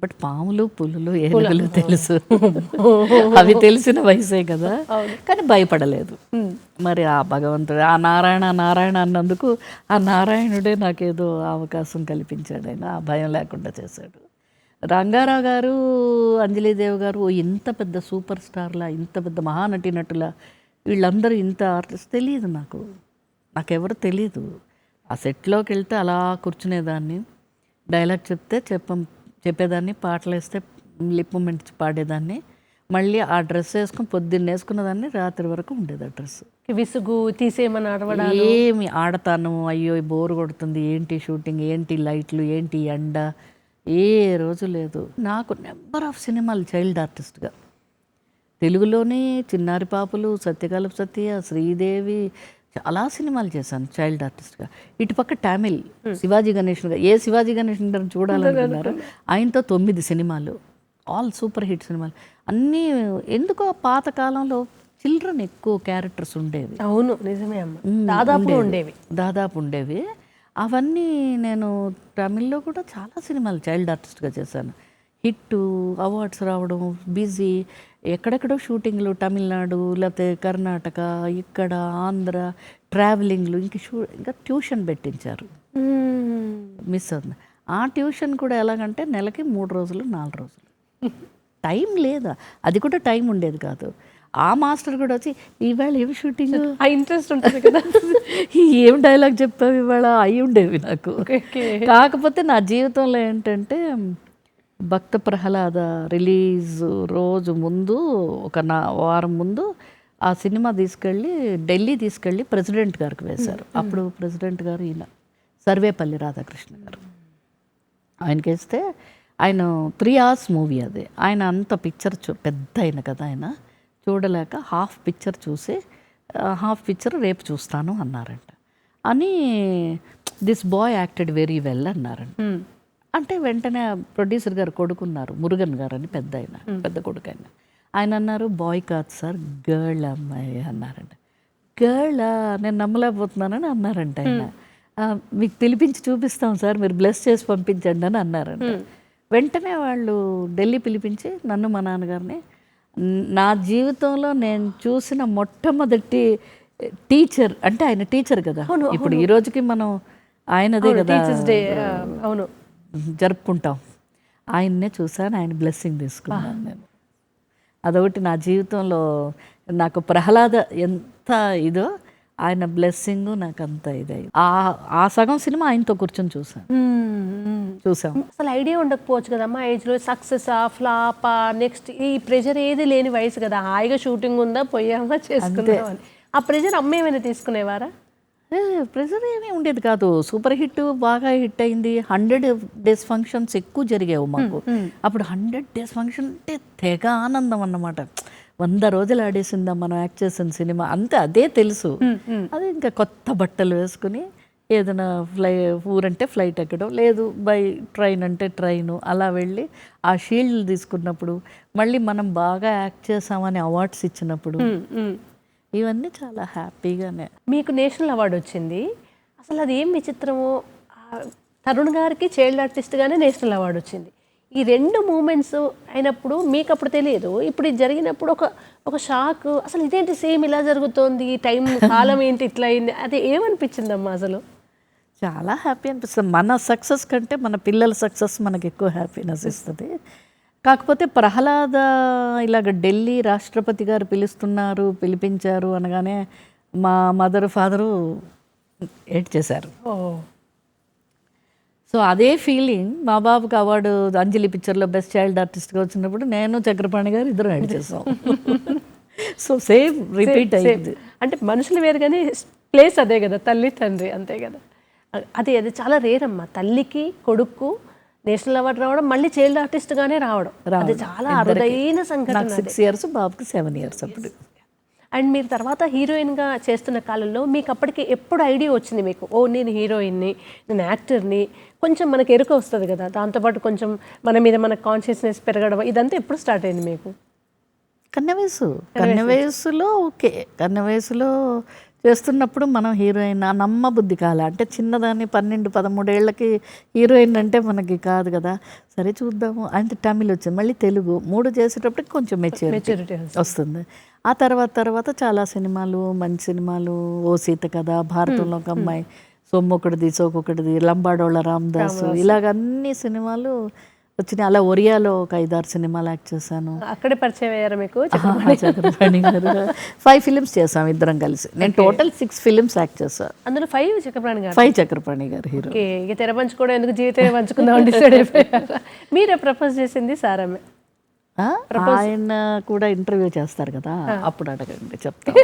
Speaker 2: బట్ పాములు పులులు ఏనుగులు తెలుసు, అవి తెలిసిన వయసే కదా, కానీ భయపడలేదు. మరి ఆ భగవంతుడు ఆ నారాయణ నారాయణ అన్నందుకు ఆ నారాయణుడే నాకేదో అవకాశం కల్పించాడు, ఆయన ఆ భయం లేకుండా చేశాడు. రంగారావు గారు, అంజలీదేవి గారు ఇంత పెద్ద సూపర్ స్టార్లా, ఇంత పెద్ద మహానటినటులా, వీళ్ళందరూ ఇంత ఆర్టిస్ట్ తెలియదు నాకెవరు తెలీదు. ఆ సెట్లోకి వెళ్తే అలా కూర్చునేదాన్ని, డైలాగ్ చెప్తే చెప్పేదాన్ని, పాటలు వేస్తే లిప్ మూమెంట్స్ పాడేదాన్ని, మళ్ళీ ఆ డ్రెస్ వేసుకుని పొద్దున్న వేసుకున్నదాన్ని, రాత్రి వరకు ఉండేది ఆ డ్రెస్.
Speaker 1: విసుగు తీసేయమని ఆడవడా?
Speaker 2: ఏమి ఆడతాను, అయ్యో బోర్ కొడుతుంది, ఏంటి షూటింగ్, ఏంటి లైట్లు, ఏంటి ఎండ, ఏ రోజు లేదు. నాకు నెంబర్ ఆఫ్ సినిమాలు చైల్డ్ ఆర్టిస్ట్గా, తెలుగులోనే చిన్నారి పాపలు, సత్యకాలపు సత్య, శ్రీదేవి, చాలా సినిమాలు చేశాను చైల్డ్ ఆర్టిస్ట్గా. ఇటుపక్క తమిళ్ శివాజీ గణేషన్ గారు, ఏ శివాజీ గణేషన్ గారిని చూడాలనుకున్నారు, ఆయనతో 9 సినిమాలు, ఆల్ సూపర్ హిట్ సినిమాలు అన్నీ. ఎందుకో పాతకాలంలో చిల్డ్రన్ ఎక్కువ క్యారెక్టర్స్ ఉండేవి.
Speaker 1: అవును, నిజమే అమ్మ, దాదాపు ఉండేవి.
Speaker 2: అవన్నీ నేను తమిళ్లో కూడా చాలా సినిమాలు చైల్డ్ ఆర్టిస్ట్గా చేశాను. హిట్, అవార్డ్స్ రావడం, బిజీ, ఎక్కడెక్కడో షూటింగ్లు, తమిళనాడు లేకపోతే కర్ణాటక, ఇక్కడ ఆంధ్ర, ట్రావెలింగ్లు, ఇంకా ట్యూషన్ పెట్టించారు, మిస్ అవుతుంది. ఆ ట్యూషన్ కూడా ఎలాగంటే నెలకి 3 రోజులు 4 రోజులు, టైం లేదా, అది కూడా టైం ఉండేది కాదు. ఆ మాస్టర్ కూడా వచ్చి ఇవాళ ఏం షూటింగ్,
Speaker 1: ఆ ఇంట్రెస్ట్ ఉంటుంది కదా,
Speaker 2: ఏం డైలాగ్ చెప్తావు ఇవాళ, అయి ఉండేవి నాకు. కాకపోతే నా జీవితంలో ఏంటంటే భక్త ప్రహ్లాద రిలీజ్ రోజు ముందు, ఒక వారం ముందు ఆ సినిమా ఢిల్లీ తీసుకెళ్ళి ప్రెసిడెంట్ గారికి వేశారు. అప్పుడు ప్రెసిడెంట్ గారు ఈయన సర్వేపల్లి రాధాకృష్ణ గారు, ఆయనకి వేస్తే ఆయన 3 hours మూవీ అది. ఆయన అంత పిక్చర్ పెద్ద అయిన కదా, ఆయన చూడలేక హాఫ్ పిక్చర్ చూసి హాఫ్ పిక్చర్ రేపు చూస్తాను అన్నారంట. అని this boy acted very well అన్నారంట. అంటే వెంటనే ప్రొడ్యూసర్ గారు కొడుకున్నారు, మురుగన్ గారు అని పెద్ద కొడుకు ఆయన అన్నారు, బాయ్ కాదు సార్, గర్ల్ అమ్మాయి అన్నారంట. గర్ల్, నేను నమ్మలేకపోతున్నానని అన్నారంట ఆయన. మీకు పిలిపించి చూపిస్తాం సార్, మీరు బ్లెస్ చేసి పంపించండి అని అన్నారంట. వెంటనే వాళ్ళు ఢిల్లీ పిలిపించి నన్ను, మా నాన్నగారిని, నా జీవితంలో నేను చూసిన మొట్టమొదటి టీచర్, అంటే ఆయన టీచర్ కదా, ఇప్పుడు ఈ రోజుకి మనం ఆయనదే కదా
Speaker 1: అవును
Speaker 2: జరుపుకుంటాం, ఆయన్నే చూసాను, ఆయన బ్లెస్సింగ్ తీసుకున్నాను నేను. అదొకటి నా జీవితంలో నాకు ప్రహ్లాద ఎంత ఇదో, ఆయన బ్లెస్సింగ్ నాకు అంత ఇదే. ఆ సగం సినిమా ఆయనతో కూర్చొని చూసాం.
Speaker 1: అసలు ఐడియా ఉండకపోవచ్చు కదమ్మా ఏజ్లో, సక్సెసా ఫ్లాపా, నెక్స్ట్ ఈ ప్రెషర్ ఏది లేని వయసు కదా, హాయిగా షూటింగ్ ఉందా, పోయామా, చేసుకుందాం అని. ఆ ప్రెషర్ అమ్మ ఏమైనా తీసుకునేవారా?
Speaker 2: ప్రెజర్ ఏమీ ఉండేది కాదు. సూపర్ హిట్ బాగా హిట్ అయింది. 100 days ఫంక్షన్స్ ఎక్కువ జరిగావు మాకు అప్పుడు. 100 days ఫంక్షన్ అంటే తెగ ఆనందం అన్నమాట. 100 రోజులు ఆడేసిందా మనం యాక్ట్ చేసిన సినిమా అంతే, అదే తెలుసు. అది ఇంకా కొత్త బట్టలు వేసుకుని ఏదైనా ఊరంటే ఫ్లైట్ ఎక్కడం, లేదు బై ట్రైన్ అంటే ట్రైను, అలా వెళ్ళి ఆ షీల్డ్ తీసుకున్నప్పుడు, మళ్ళీ మనం బాగా యాక్ట్ చేసామని అవార్డ్స్ ఇచ్చినప్పుడు, ఇవన్నీ చాలా హ్యాపీగానే.
Speaker 1: మీకు నేషనల్ అవార్డు వచ్చింది, అసలు అది ఏం విచిత్రమో, తరుణ్ గారికి చైల్డ్ ఆర్టిస్ట్గానే నేషనల్ అవార్డు వచ్చింది. ఈ 2 మూమెంట్స్ అయినప్పుడు మీకు అప్పుడు తెలియదు, ఇప్పుడు ఇది జరిగినప్పుడు ఒక షాక్, అసలు ఇదేంటి సేమ్ ఇలా జరుగుతోంది, టైం కాలం ఏంటి ఇట్లా అయింది, అది ఏమనిపించిందమ్మా అసలు?
Speaker 2: చాలా హ్యాపీ అనిపిస్తుంది. మన సక్సెస్ కంటే మన పిల్లల సక్సెస్ మనకు ఎక్కువ హ్యాపీనెస్ ఇస్తుంది. కాకపోతే ప్రహ్లాద ఇలాగ ఢిల్లీ రాష్ట్రపతి గారు పిలిపించారు అనగానే మా మదర్ ఫాదరు ఏడ్ చేశారు. సో అదే ఫీలింగ్ మా బాబుకి అవార్డు అంజలి పిక్చర్లో బెస్ట్ చైల్డ్ ఆర్టిస్ట్గా వచ్చినప్పుడు నేను చక్రపాణి గారు ఇద్దరు యాడ్ చేసాం. సో సేమ్ రిపీట్ అయింది.
Speaker 1: అంటే మనుషులు వేరు కానీ ప్లేస్ అదే కదా, తల్లి తండ్రి అంతే కదా. అది చాలా రేర్ అమ్మా, తల్లికి కొడుకు నేషనల్ అవార్డు రావడం, మళ్ళీ చైల్డ్ ఆర్టిస్ట్గానే రావడం, అది చాలా అరుదైన సంఘటన.
Speaker 2: 6 years, బాబుకి 7 years అప్పుడు.
Speaker 1: అండ్ మీరు తర్వాత హీరోయిన్గా చేస్తున్న కాలంలో మీకు అప్పటికి ఎప్పుడు ఐడియా వచ్చింది మీకు, ఓ నేను హీరోయిన్ని, నేను యాక్టర్ని, కొంచెం మనకు ఎరుక వస్తుంది కదా, దాంతోపాటు కొంచెం మన మీద మన కాన్షియస్నెస్ పెరగడం, ఇదంతా ఎప్పుడు స్టార్ట్ అయింది మీకు?
Speaker 2: కన్నె వయసులో ఓకే, కన్నె వయసులో చేస్తున్నప్పుడు మనం హీరోయిన్ నమ్మబుద్ధి కాలే. అంటే చిన్నదాన్ని 12-13 ఏళ్ళకి హీరోయిన్ అంటే మనకి కాదు కదా. సరే చూద్దాము అంటే తమిళ్ వచ్చింది, మళ్ళీ తెలుగు 3 చేసేటప్పటికి కొంచెం మెచ్యూరిటీ వస్తుంది. ఆ తర్వాత చాలా సినిమాలు, మంచి సినిమాలు, ఓ సీత కథ, భారతంలో ఒక అమ్మాయి, సొమ్మొకటిది సోకొకటిది, లంబాడోళ్ళ రామదాసు, ఇలాగ అన్ని సినిమాలు వచ్చినాయి. అలా ఒరియాలో ఒక 5-6 సినిమాలు యాక్ట్ చేశాను.
Speaker 1: అక్కడే పరిచయం అయ్యారా మీకు?
Speaker 2: చక్రపాణి గారు 5 ఫిలిమ్స్ చేసాం ఇద్దరం కలిసి. నేను టోటల్ 6 ఫిలిమ్స్ యాక్ట్ చేశాను.
Speaker 1: అందులో 5 చక్రపాణి గారు.
Speaker 2: 5 చక్రపాణి గారు హీరో.
Speaker 1: ఓకే, ఇక తెర పంచుకోవడం ఎందుకు, జీవితమే పంచుకుందాం డిసైడ్ అయిపోయారా? మీరే ప్రపోజ్ చేసింది సారమ్మే.
Speaker 2: ఆయన కూడా ఇంటర్వ్యూ చేస్తారు కదా, అప్పుడు అడగండి చెప్తాము.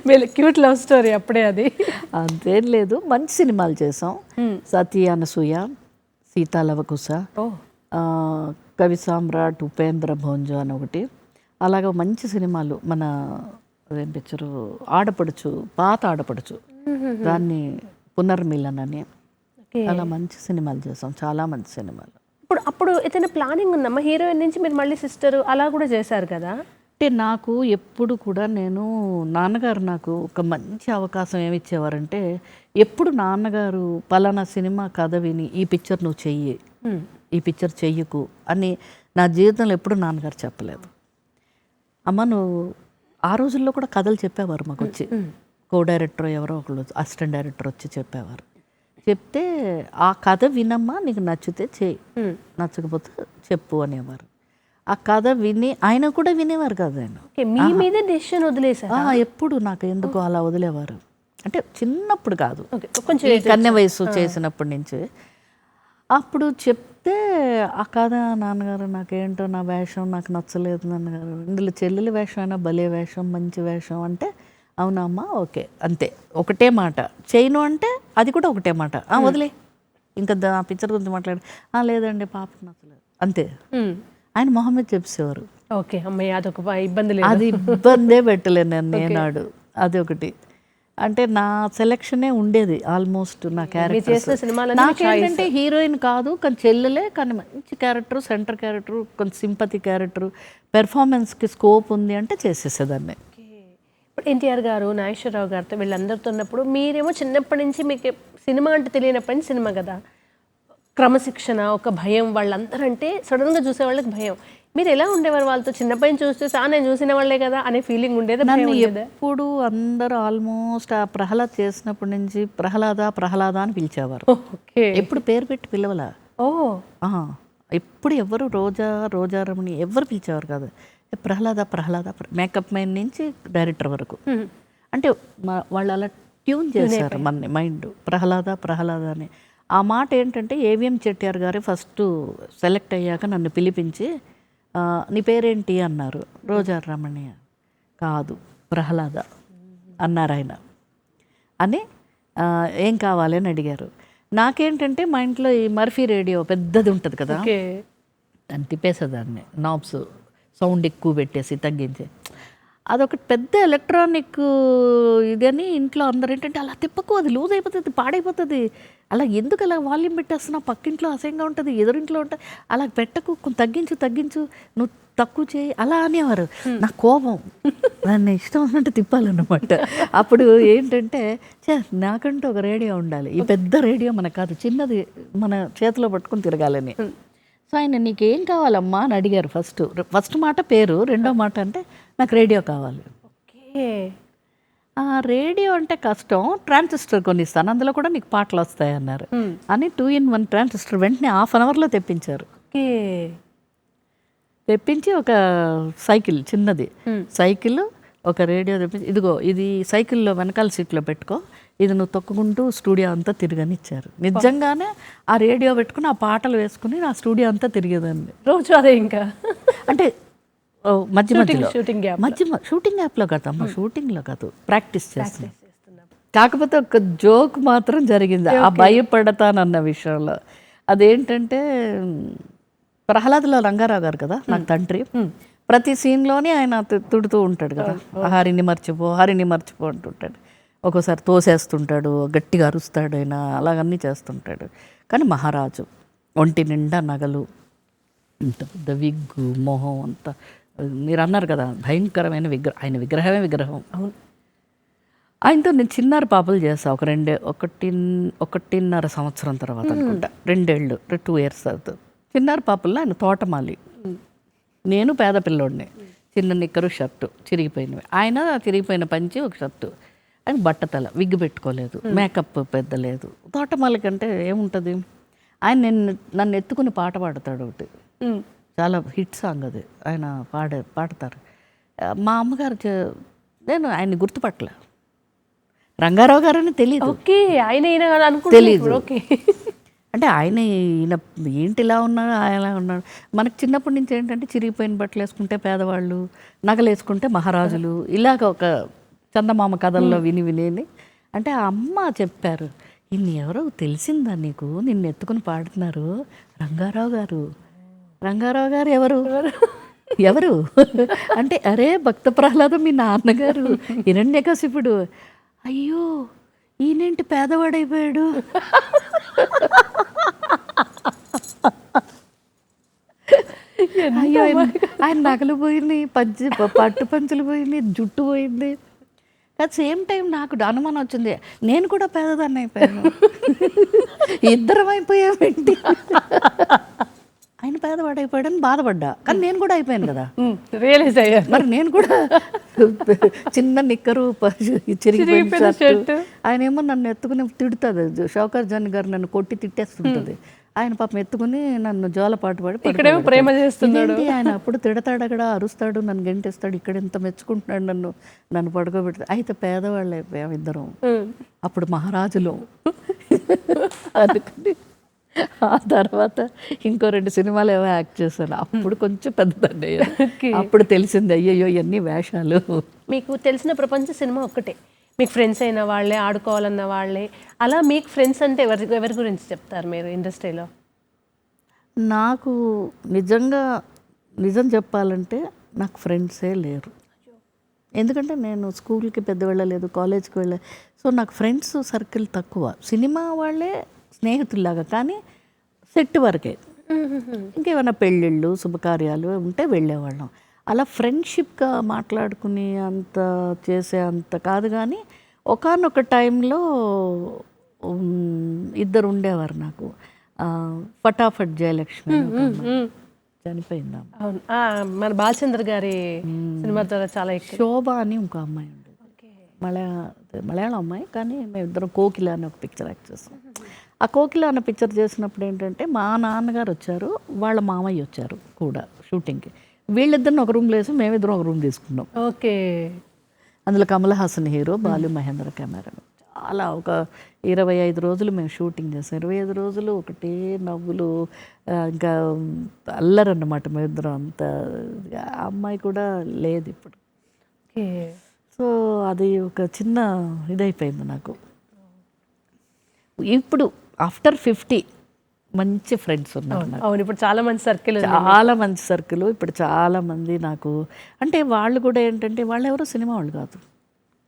Speaker 1: మీరు క్యూట్ లవ్ స్టోరీ అప్పుడే అది.
Speaker 2: అంతేం లేదు, మంచి సినిమాలు చేసాం. సతీ అనసూయ, సీతాలవకుశ, కవి సామ్రాట్, ఉపేంద్ర భోంజో అని ఒకటి, అలాగ మంచి సినిమాలు. మన అదేం పిక్చరు, ఆడపడుచు, పాత ఆడపడుచు, దాన్ని పునర్మిలన్ అని, అలా మంచి సినిమాలు చేసాం, చాలా మంచి సినిమాలు.
Speaker 1: అప్పుడు ఏదైనా ప్లానింగ్ ఉందమ్మా? హీరోయిన్ నుంచి మీరు మళ్ళీ సిస్టర్ అలా కూడా చేశారు కదా?
Speaker 2: అంటే నాకు ఎప్పుడు కూడా నాన్నగారు నాకు ఒక మంచి అవకాశం ఏమి ఇచ్చేవారంటే, ఎప్పుడు నాన్నగారు పలానా సినిమా కథ విని ఈ పిక్చర్ నువ్వు చెయ్యి, ఈ పిక్చర్ చెయ్యకు అని నా జీవితంలో ఎప్పుడు నాన్నగారు చెప్పలేదు. అమ్మ నువ్వు, ఆ రోజుల్లో కూడా కథలు చెప్పేవారు మాకు వచ్చి, కో డైరెక్టర్ ఎవరో ఒకళ్ళు అసిస్టెంట్ డైరెక్టర్ వచ్చి చెప్పేవారు. చెప్తే ఆ కథ వినమ్మా, నీకు నచ్చితే చేయి, నచ్చకపోతే చెప్పు అనేవారు. ఆ కథ విని ఆయన కూడా వినేవారు కదా. ఆయన
Speaker 1: మీ మీద డెసిషన్ వదిలేసారు
Speaker 2: ఎప్పుడు నాకు ఎందుకు అలా వదిలేవారు అంటే, చిన్నప్పుడు కాదు, కొంచెం కన్నె వయసు చేసినప్పటి నుంచి. అప్పుడు చెప్తే ఆ కథ నాన్నగారు నాకేంటో నా వేషం నాకు నచ్చలేదు నాన్నగారు, ఇందులో చెల్లెలి వేషం అయినా భలే వేషం, మంచి వేషం అంటే, అవునమ్మా ఓకే అంతే, ఒకటే మాట. చేయను అంటే అది కూడా ఒకటే మాట, వదిలే ఇంకా ఆ పిక్చర్ గురించి మాట్లాడి, లేదండి పాపకు నచ్చలేదు అంతే. ఆయన మొహమ్మద్ చెప్పేవారు.
Speaker 1: ఓకే అమ్మాయి అదొక ఇబ్బంది లేదు,
Speaker 2: అది ఇబ్బందే పెట్టలేను నేను నేనాడు. అది ఒకటి అంటే నా సెలెక్షనే ఉండేది ఆల్మోస్ట్. నా క్యారెక్టర్ నాకేంటంటే హీరోయిన్ కాదు కానీ చెల్లెలే, కానీ మంచి క్యారెక్టర్, సెంటర్ క్యారెక్టర్, కొంచెం సింపతి క్యారెక్టర్, పెర్ఫార్మెన్స్కి స్కోప్ ఉంది అంటే చేసేసేదాన్ని.
Speaker 1: ఇప్పుడు ఎన్టీఆర్ గారు, నాగేశ్వరరావు గారితో వీళ్ళందరితో ఉన్నప్పుడు మీరేమో చిన్నప్పటి నుంచి మీకు సినిమా అంటే తెలియనప్పటి నుంచి సినిమా కదా, క్రమశిక్షణ, ఒక భయం, వాళ్ళందరూ అంటే సడన్గా చూసే వాళ్ళకి భయం. మీరు ఎలా ఉండేవారు వాళ్ళతో? చిన్నప్పటి నుంచి చూస్తే నేను చూసిన వాళ్ళే కదా అనే ఫీలింగ్ ఉండేది?
Speaker 2: ఎప్పుడు అందరూ ఆల్మోస్ట్ ఆ ప్రహ్లాద్ చేసినప్పటి నుంచి ప్రహ్లాద అని పిలిచేవారు. ఎప్పుడు పేరు పెట్టి పిలవలా. ఎప్పుడు ఎవరు రోజారమణి ఎవరు పిలిచేవారు కాదు, ప్రహ్లాద మేకప్ మ్యాన్ నుంచి డైరెక్టర్ వరకు. అంటే వాళ్ళు అలా ట్యూన్ చేశారు మన మైండ్, ప్రహ్లాద అని. ఆ మాట ఏంటంటే ఏవిఎం చెట్టిఆర్ గారే ఫస్ట్ సెలెక్ట్ అయ్యాక నన్ను పిలిపించి, నీ పేరేంటి అన్నారు. రోజా రమణి కాదు ప్రహ్లాద అన్నారు ఆయన. అని ఏం కావాలి అని అడిగారు. నాకేంటంటే మా ఇంట్లో ఈ మర్ఫీ రేడియో పెద్దది ఉంటుంది కదా, దాన్ని తిప్పేసేదాన్ని, నాబ్స్ సౌండ్ ఎక్కువ పెట్టేసి తగ్గించి. అదొకటి పెద్ద ఎలక్ట్రానిక్ ఇదని ఇంట్లో అందరు ఏంటంటే, అలా తిప్పకు, అది లూజ్ అయిపోతుంది, పాడైపోతుంది, అలా ఎందుకు అలా వాల్యూమ్ పెట్టేస్తున్నావు, పక్కింట్లో అసహ్యంగా ఉంటుంది, ఎదురింట్లో ఉంటుంది, అలా పెట్టకు, కొంచెం తగ్గించు, నువ్వు తక్కువ చేయి అలా అనేవారు. నా కోపం, దాన్ని ఇష్టం ఉన్నట్టు తిప్పాలన్నమాట. అప్పుడు ఏంటంటే నాకంటూ ఒక రేడియో ఉండాలి, ఈ పెద్ద రేడియో మనకు కాదు, చిన్నది మన చేతిలో పట్టుకుని తిరగాలని. సో ఆయన నీకేం కావాలమ్మా అని అడిగారు. ఫస్ట్ మాట పేరు, రెండో మాట అంటే నాకు రేడియో కావాలి. రేడియో అంటే కష్టం, ట్రాన్సిస్టర్ కొనిస్తాను, అందులో కూడా నీకు పాటలు వస్తాయి అన్నారు. అని 2-in-1 ట్రాన్సిస్టర్ వెంటనే 1/2 అవర్లో తెప్పించారు. తెప్పించి ఒక సైకిల్, చిన్నది సైకిల్, ఒక రేడియో తెప్పించి, ఇదిగో ఇది సైకిల్లో వెనకాల సీట్లో పెట్టుకో, ఇది నువ్వు తొక్కుకుంటూ స్టూడియో అంతా తిరగని ఇచ్చారు. నిజంగానే ఆ రేడియో పెట్టుకుని ఆ పాటలు వేసుకుని నా స్టూడియో అంతా తిరిగేదాన్ని రోజు. అదే ఇంకా అంటే మధ్య షూటింగ్ యాప్లో కాదమ్మా, షూటింగ్లో కాదు, ప్రాక్టీస్ చేస్తాను. కాకపోతే ఒక జోక్ మాత్రం జరిగింది ఆ భయపడతానన్న విషయంలో. అదేంటంటే ప్రహ్లాద్లో రంగారావు గారు కదా నాకు తండ్రి, ప్రతి సీన్లోనే ఆయన తిడుతూ ఉంటాడు కదా, హరిని మర్చిపో అంటుంటాడు. ఒక్కోసారి తోసేస్తుంటాడు, గట్టిగా అరుస్తాడు, ఆయన అలాగన్నీ చేస్తుంటాడు. కానీ మహారాజు, ఒంటి నిండా నగలు, ఇంత పెద్ద విగ్గు, మొహం అంతా, మీరు అన్నారు కదా భయంకరమైన విగ్రహం, ఆయన విగ్రహమే విగ్రహం. అవును. ఆయనతో నేను చిన్నారి పాపలు చేస్తా ఒక ఒకటిన్నర సంవత్సరం తర్వాత అనుకుంటా, 2 ఏళ్ళు 2 ఇయర్స్ తర్వాత. చిన్నారి పాపల్లో ఆయన తోటమాలి, నేను పేద పిల్లోడిని. చిన్న నిక్కరు షర్టు చిరిగిపోయినవి, ఆయన చిరిగిపోయిన పంచి ఒక షర్టు. ఆయన బట్టతల, విగ్గు పెట్టుకోలేదు, మేకప్ పెద్ద లేదు. తోటమాలి కంటే ఏముంటుంది. ఆయన నన్ను ఎత్తుకుని పాట పాడతాడు ఒకటి, చాలా హిట్ సాంగ్ అది. ఆయన పాడతారు. మా అమ్మగారు నేను ఆయన్ని గుర్తుపట్టలే, రంగారావు గారని తెలియదు.
Speaker 1: ఓకే, ఆయన
Speaker 2: తెలీదు.
Speaker 1: ఓకే,
Speaker 2: అంటే ఆయన ఈయన ఏంటి ఇలా ఉన్నాడు, ఆయన ఉన్నాడు. మనకు చిన్నప్పటి నుంచి ఏంటంటే చిరిగిపోయిన బట్టలు వేసుకుంటే పేదవాళ్ళు, నగలు వేసుకుంటే మహారాజులు, ఇలాగ ఒక చందమామ కథల్లో విని అంటే ఆ అమ్మ చెప్పారు, ఇన్ని ఎవరో తెలిసిందా నీకు, నిన్ను ఎత్తుకుని పాడుతున్నారు రంగారావు గారు. రంగారావు గారు ఎవరు అంటే, అరే భక్త ప్రహ్లాదం మీ నాన్నగారు హిరణ్యకశిపుడు. అయ్యో ఈయనేంటి పేదవాడైపోయాడు. అయ్యో ఆయన నగలు పోయినాయి, పట్టు పంచులు పోయినాయి, జుట్టు పోయింది. అట్ సేమ్ టైం నాకు అనుమానం వచ్చింది, నేను కూడా పేదదాన్ని అయిపోయాను, ఇద్దరం అయిపోయామేంటి. ఆయన పేదవాడైపోయాడని బాధపడ్డా, కానీ నేను కూడా అయిపోయాను కదా,
Speaker 1: రియలైజ్ అయ్యాను.
Speaker 2: మరి నేను కూడా చిన్న నిక్కరు చిరిగిపోయిన షర్టు. ఆయన ఏమో నన్ను ఎత్తుకుని తిడుతుంది, షౌకర్ జాన్ గారు నన్ను కొట్టి తిట్టేస్తుంటుంది. ఆయన పాపం ఎత్తుకుని నన్ను జోలపాటు పాడి
Speaker 1: ఇక్కడేమో ప్రేమ చేస్తున్నాడు.
Speaker 2: ఆయన అప్పుడు తిడతాడు, అక్కడ అరుస్తాడు, నన్ను గెంటేస్తాడు, ఇక్కడ ఎంత మెచ్చుకుంటున్నాడు నన్ను పడుకోబెడతాడు. అయితే పేదవాళ్ళు అయిపోయాం ఇద్దరం, అప్పుడు మహారాజులు అనుకుని. ఆ తర్వాత ఇంకో 2 సినిమాలు ఏవో యాక్ట్ చేశాను, అప్పుడు కొంచెం పెద్దదండి. అప్పుడు తెలిసింది అయ్యయ్యో ఇవన్నీ వేషాలు.
Speaker 1: మీకు తెలిసిన ప్రపంచ సినిమా ఒక్కటే, మీకు ఫ్రెండ్స్ అయిన వాళ్ళే, ఆడుకోవాలన్న వాళ్ళే, అలా మీకు ఫ్రెండ్స్ అంటే ఎవరి గురించి చెప్తారు మీరు ఇండస్ట్రీలో?
Speaker 2: నాకు నిజం చెప్పాలంటే నాకు ఫ్రెండ్సే లేరు. ఎందుకంటే నేను స్కూల్కి పెద్ద వెళ్ళలేదు, కాలేజ్కి వెళ్ళలేదు. సో నాకు ఫ్రెండ్స్ సర్కిల్ తక్కువ. సినిమా వాళ్ళే స్నేహితుల్లాగా, కానీ సెట్ వరకే. ఇంకేమైనా పెళ్ళిళ్ళు శుభకార్యాలు ఉంటే వెళ్ళేవాళ్ళం. అలా ఫ్రెండ్షిప్గా మాట్లాడుకుని అంత చేసే అంత కాదు. కానీ ఒకానొక టైంలో ఇద్దరు ఉండేవారు నాకు. ఫటాఫట్ జయలక్ష్మి చనిపోయిందా,
Speaker 1: అవును, మన బాలచంద్ర గారి సినిమా ద్వారా చాలా ఎక్కువ.
Speaker 2: శోభ అని ఇంకో అమ్మాయి ఉండేది, మలయాళం అమ్మాయి, కానీ మేమిద్దరం కోకిల అని ఒక పిక్చర్ యాక్ట్ చేస్తాం. ఆ కోకిల అన్న పిక్చర్ చేసినప్పుడు ఏంటంటే మా నాన్నగారు వచ్చారు, వాళ్ళ మామయ్య వచ్చారు కూడా షూటింగ్కి. వీళ్ళిద్దరిని ఒక రూమ్లో వేసి మేమిద్దరం ఒక రూమ్ తీసుకున్నాం.
Speaker 1: ఓకే,
Speaker 2: అందులో కమల్ హాసన్ హీరో, బాలు మహేంద్ర కెమెరా. చాలా ఒక 25 రోజులు మేము షూటింగ్ చేసాం. 25 రోజులు ఒకటే నవ్వులు, ఇంకా అల్లరన్నమాట మేమిద్దరం. అంత అమ్మాయి కూడా లేదు ఇప్పుడు. సో అది ఒక చిన్న ఇదైపోయింది నాకు. ఇప్పుడు ఆఫ్టర్ 50 మంచి ఫ్రెండ్స్ ఉన్నారు నాకు.
Speaker 1: అవును, ఇప్పుడు చాలా మంచి సర్కిల్,
Speaker 2: చాలా మంచి సర్కిల్. ఇప్పుడు చాలా మంది నాకు, అంటే వాళ్ళు కూడా ఏంటంటే వాళ్ళు ఎవరో సినిమా వాళ్ళు కాదు,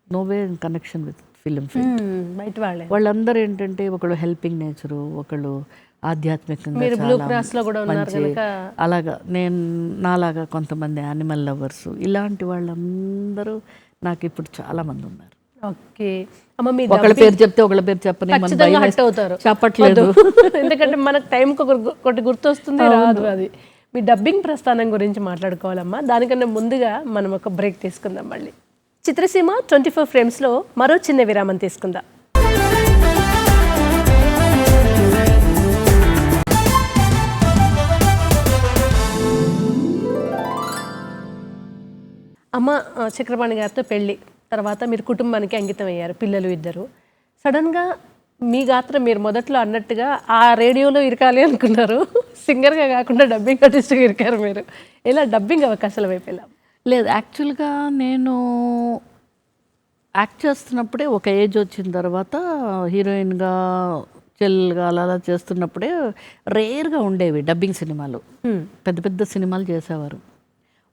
Speaker 2: నోవే కనెక్షన్ విత్ ఫిల్మ్ ఫీల్డ్.
Speaker 1: బయట
Speaker 2: వాళ్ళందరూ ఏంటంటే ఒకళ్ళు హెల్పింగ్ నేచరు, ఒకళ్ళు ఆధ్యాత్మికంగా అలాగా. నేను నాలాగా కొంతమంది యానిమల్ లవర్స్, ఇలాంటి వాళ్ళందరూ నాకు ఇప్పుడు చాలా మంది ఉన్నారు.
Speaker 1: ఓకే అమ్మ, మీ
Speaker 2: ఒకళ్ళ పేరు చెప్తే ఒకళ్ళ పేరు
Speaker 1: చెప్పట్లేదు, ఎందుకంటే మనకు టైం ఒకటి గుర్తొస్తుంది రాదు. అది మీ డబ్బింగ్ ప్రస్థానం గురించి మాట్లాడుకోవాలమ్మా. దానికన్నా ముందుగా మనం ఒక బ్రేక్ తీసుకుందాం. మళ్ళీ చిత్రసీమ 24 ఫ్రేమ్స్లో మరో చిన్న విరామం తీసుకుందాం. అమ్మ, చక్రపాణి గారితో పెళ్ళి తర్వాత మీరు కుటుంబానికి అంకితం అయ్యారు, పిల్లలు 2. సడన్గా మీ గాత్రం మీరు మొదట్లో అన్నట్టుగా ఆ రేడియోలో ఇరకాలి అనుకున్నారు, సింగర్గా కాకుండా డబ్బింగ్ ఆర్టిస్ట్గా ఇరికారు మీరు. ఎలా డబ్బింగ్ అవకాశాల వైపు వెళ్ళాం?
Speaker 2: లేదు, యాక్చువల్గా నేను యాక్ట్ చేస్తున్నప్పుడే ఒక ఏజ్ వచ్చిన తర్వాత హీరోయిన్గా చెల్గా అలా చేస్తున్నప్పుడే రేర్గా ఉండేవి డబ్బింగ్ సినిమాలు. పెద్ద పెద్ద సినిమాలు చేసేవారు.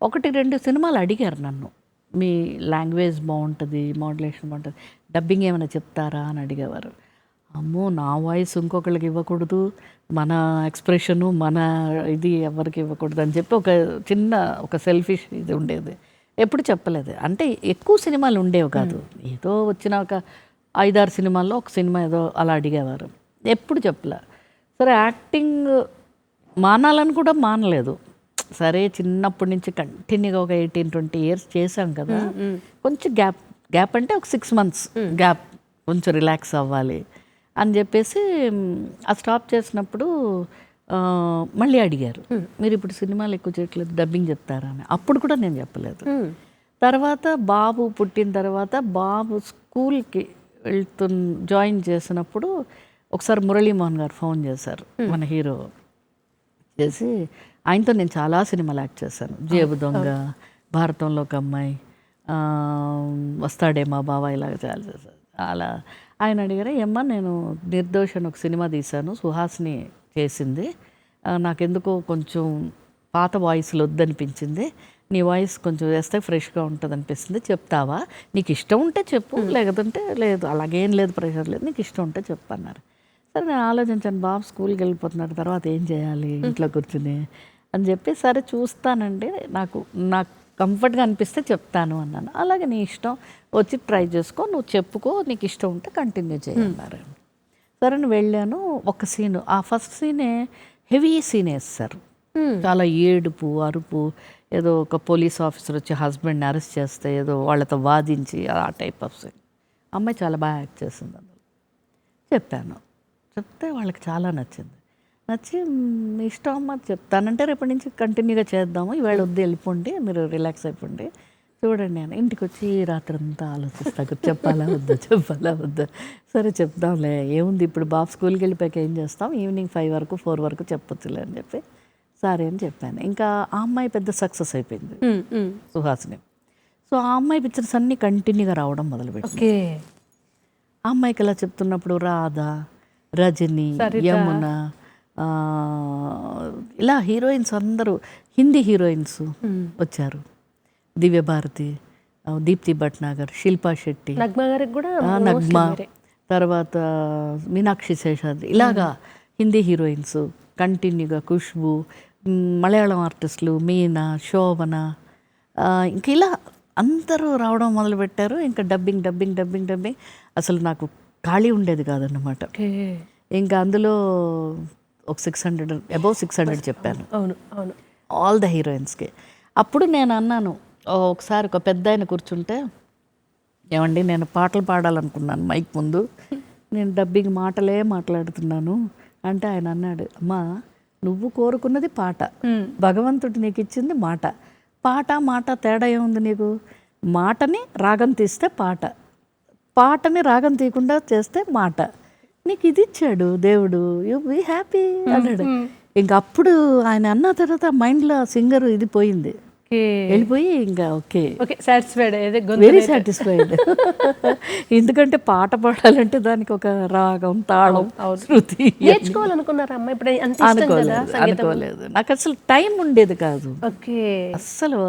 Speaker 2: 1-2 సినిమాలు అడిగారు నన్ను, మీ లాంగ్వేజ్ బాగుంటుంది, మోడ్యులేషన్ బాగుంటుంది, డబ్బింగ్ ఏమైనా చెప్తారా అని అడిగేవారు. అమ్మో, నా వాయిస్ ఇంకొకళ్ళకి ఇవ్వకూడదు, మన ఎక్స్ప్రెషను మన ఇది ఎవరికి ఇవ్వకూడదు అని చెప్పి ఒక సెల్ఫిష్ ఇది ఉండేది. ఎప్పుడు చెప్పలేదు. అంటే ఎక్కువ సినిమాలు ఉండేవి కాదు, ఏదో వచ్చిన ఒక 5-6 సినిమాల్లో ఒక సినిమా ఏదో అలా అడిగేవారు, ఎప్పుడు చెప్పలే. సరే యాక్టింగ్ మానాలని కూడా మానలేదు. సరే చిన్నప్పటి నుంచి కంటిన్యూగా ఒక 18-20 ఇయర్స్ చేశాం కదా, కొంచెం గ్యాప్ అంటే ఒక 6 months గ్యాప్, కొంచెం రిలాక్స్ అవ్వాలి అని చెప్పేసి ఆ స్టాప్ చేసినప్పుడు మళ్ళీ అడిగారు, మీరు ఇప్పుడు సినిమాలు ఎక్కువ చేయట్లేదు, డబ్బింగ్ చెప్తారా అని. అప్పుడు కూడా నేను చెప్పలేదు. తర్వాత బాబు పుట్టిన తర్వాత బాబు స్కూల్కి జాయిన్ చేసినప్పుడు ఒకసారి మురళీమోహన్ గారు ఫోన్ చేశారు, మన హీరో చేసి. ఆయనతో నేను చాలా సినిమాలు యాక్ట్ చేశాను, జేబు దొంగ, భారతంలో ఒక అమ్మాయి, వస్తాడే మా బావ, ఇలాగ చాలా చేశాను. అలా ఆయన అడిగారు, ఏమ్మా నేను నిర్దోష్ ఒక సినిమా తీశాను, సుహాస్ని చేసింది, నాకెందుకో కొంచెం పాత వాయిస్లు వద్దనిపించింది, నీ వాయిస్ కొంచెం వేస్తే ఫ్రెష్గా ఉంటుంది అనిపిస్తుంది, చెప్తావా, నీకు ఇష్టం ఉంటే చెప్పు, లేదంటే లేదు, అలాగేం లేదు, ప్రెషర్ లేదు, నీకు ఇష్టం ఉంటే చెప్పు అన్నారు. సరే నేను ఆలోచించాను, బాబు స్కూల్కి వెళ్ళిపోతున్నాడు, తర్వాత ఏం చేయాలి ఇంట్లో కూర్చుని అని చెప్పి, సరే చూస్తానండి, నాకు కంఫర్ట్గా అనిపిస్తే చెప్తాను అన్నాను. అలాగే నీ ఇష్టం, వచ్చి ట్రై చేసుకో, నువ్వు చెప్పుకో, నీకు ఇష్టం ఉంటే కంటిన్యూ చేయన్నారు. సరే నేను వెళ్ళాను. ఒక సీను, ఆ ఫస్ట్ సీనే హెవీ సీన్ వేస్తారు, చాలా ఏడుపు అరుపు, ఏదో ఒక పోలీస్ ఆఫీసర్ వచ్చి హస్బెండ్ని అరెస్ట్ చేస్తే ఏదో వాళ్ళతో వాదించి ఆ టైప్ ఆఫ్ సీన్. అమ్మాయి చాలా బాగా యాక్ట్ చేసింది అందులో. చెప్పాను, చెప్తే వాళ్ళకి చాలా నచ్చింది. నచ్చి మీ ఇష్టం అమ్మ, చెప్తానంటే రేపటి నుంచి కంటిన్యూగా చేద్దాము, ఈవేళ వద్దు వెళ్ళిపోండి, మీరు రిలాక్స్ అయిపోండి, చూడండి నేను ఇంటికి వచ్చి రాత్రి అంతా ఆలోచిస్తా, చెప్పాలా వద్దా. సరే చెప్దాంలే, ఏముంది ఇప్పుడు బాబు స్కూల్కి వెళ్ళిపోయాక ఏం చేస్తాం, ఈవినింగ్ 5 వరకు 4 వరకు చెప్పొచ్చులే అని చెప్పి సరే అని చెప్పాను. ఇంకా ఆ అమ్మాయి పెద్ద సక్సెస్ అయిపోయింది, సుహాసిని. సో ఆ అమ్మాయి పిక్చర్స్ అన్నీ కంటిన్యూగా రావడం మొదలుపెట్టింది. ఆ అమ్మాయికి ఇలా చెప్తున్నప్పుడు రాధ, రజని, యమున, ఇలా హీరోయిన్స్ అందరూ, హిందీ హీరోయిన్స్ వచ్చారు, దివ్యభారతి, దీప్తి భట్నాగర్, శిల్పా శెట్టి, నగ్మ, తర్వాత మీనాక్షి శేషాద్రి, ఇలాగా హిందీ హీరోయిన్స్ కంటిన్యూగా, ఖుష్బు, మలయాళం ఆర్టిస్టులు మీనా, శోభన, ఇంక ఇలా అందరూ రావడం మొదలుపెట్టారు. ఇంకా డబ్బింగ్ అసలు నాకు ఖాళీ ఉండేది కాదన్నమాట. ఇంకా అందులో ఒక 600 అబౌవ్ 600 చెప్పాను, ఆల్ ద హీరోయిన్స్కి. అప్పుడు నేను అన్నాను, ఒకసారి ఒక పెద్ద ఆయన కూర్చుంటే, ఏమండి నేను పాటలు పాడాలనుకున్నాను మైక్ ముందు, నేను డబ్బింగ్ మాటలే మాట్లాడుతున్నాను అంటే ఆయన అన్నాడు, అమ్మా నువ్వు కోరుకున్నది పాట, భగవంతుడు నీకు ఇచ్చింది మాట, మాట తేడా ఏముంది నీకు, మాటని రాగం తీస్తే పాట, పాటని రాగం తీయకుండా చేస్తే మాట, నీకు ఇది ఇచ్చాడు దేవుడు, యూ బీ హ్యాపీ అన్నాడు. ఇంకా అప్పుడు ఆయన అన్న తర్వాత మైండ్లో సింగర్ ఇది పోయింది, వెళ్ళిపోయి ఇంకా వెరీ సాటిస్ఫైడ్. ఎందుకంటే పాట పాడాలంటే దానికి ఒక రాగం, తాళం, శృతి అనుకోలేదు. నాకు అసలు టైం ఉండేది కాదు అస్సలు.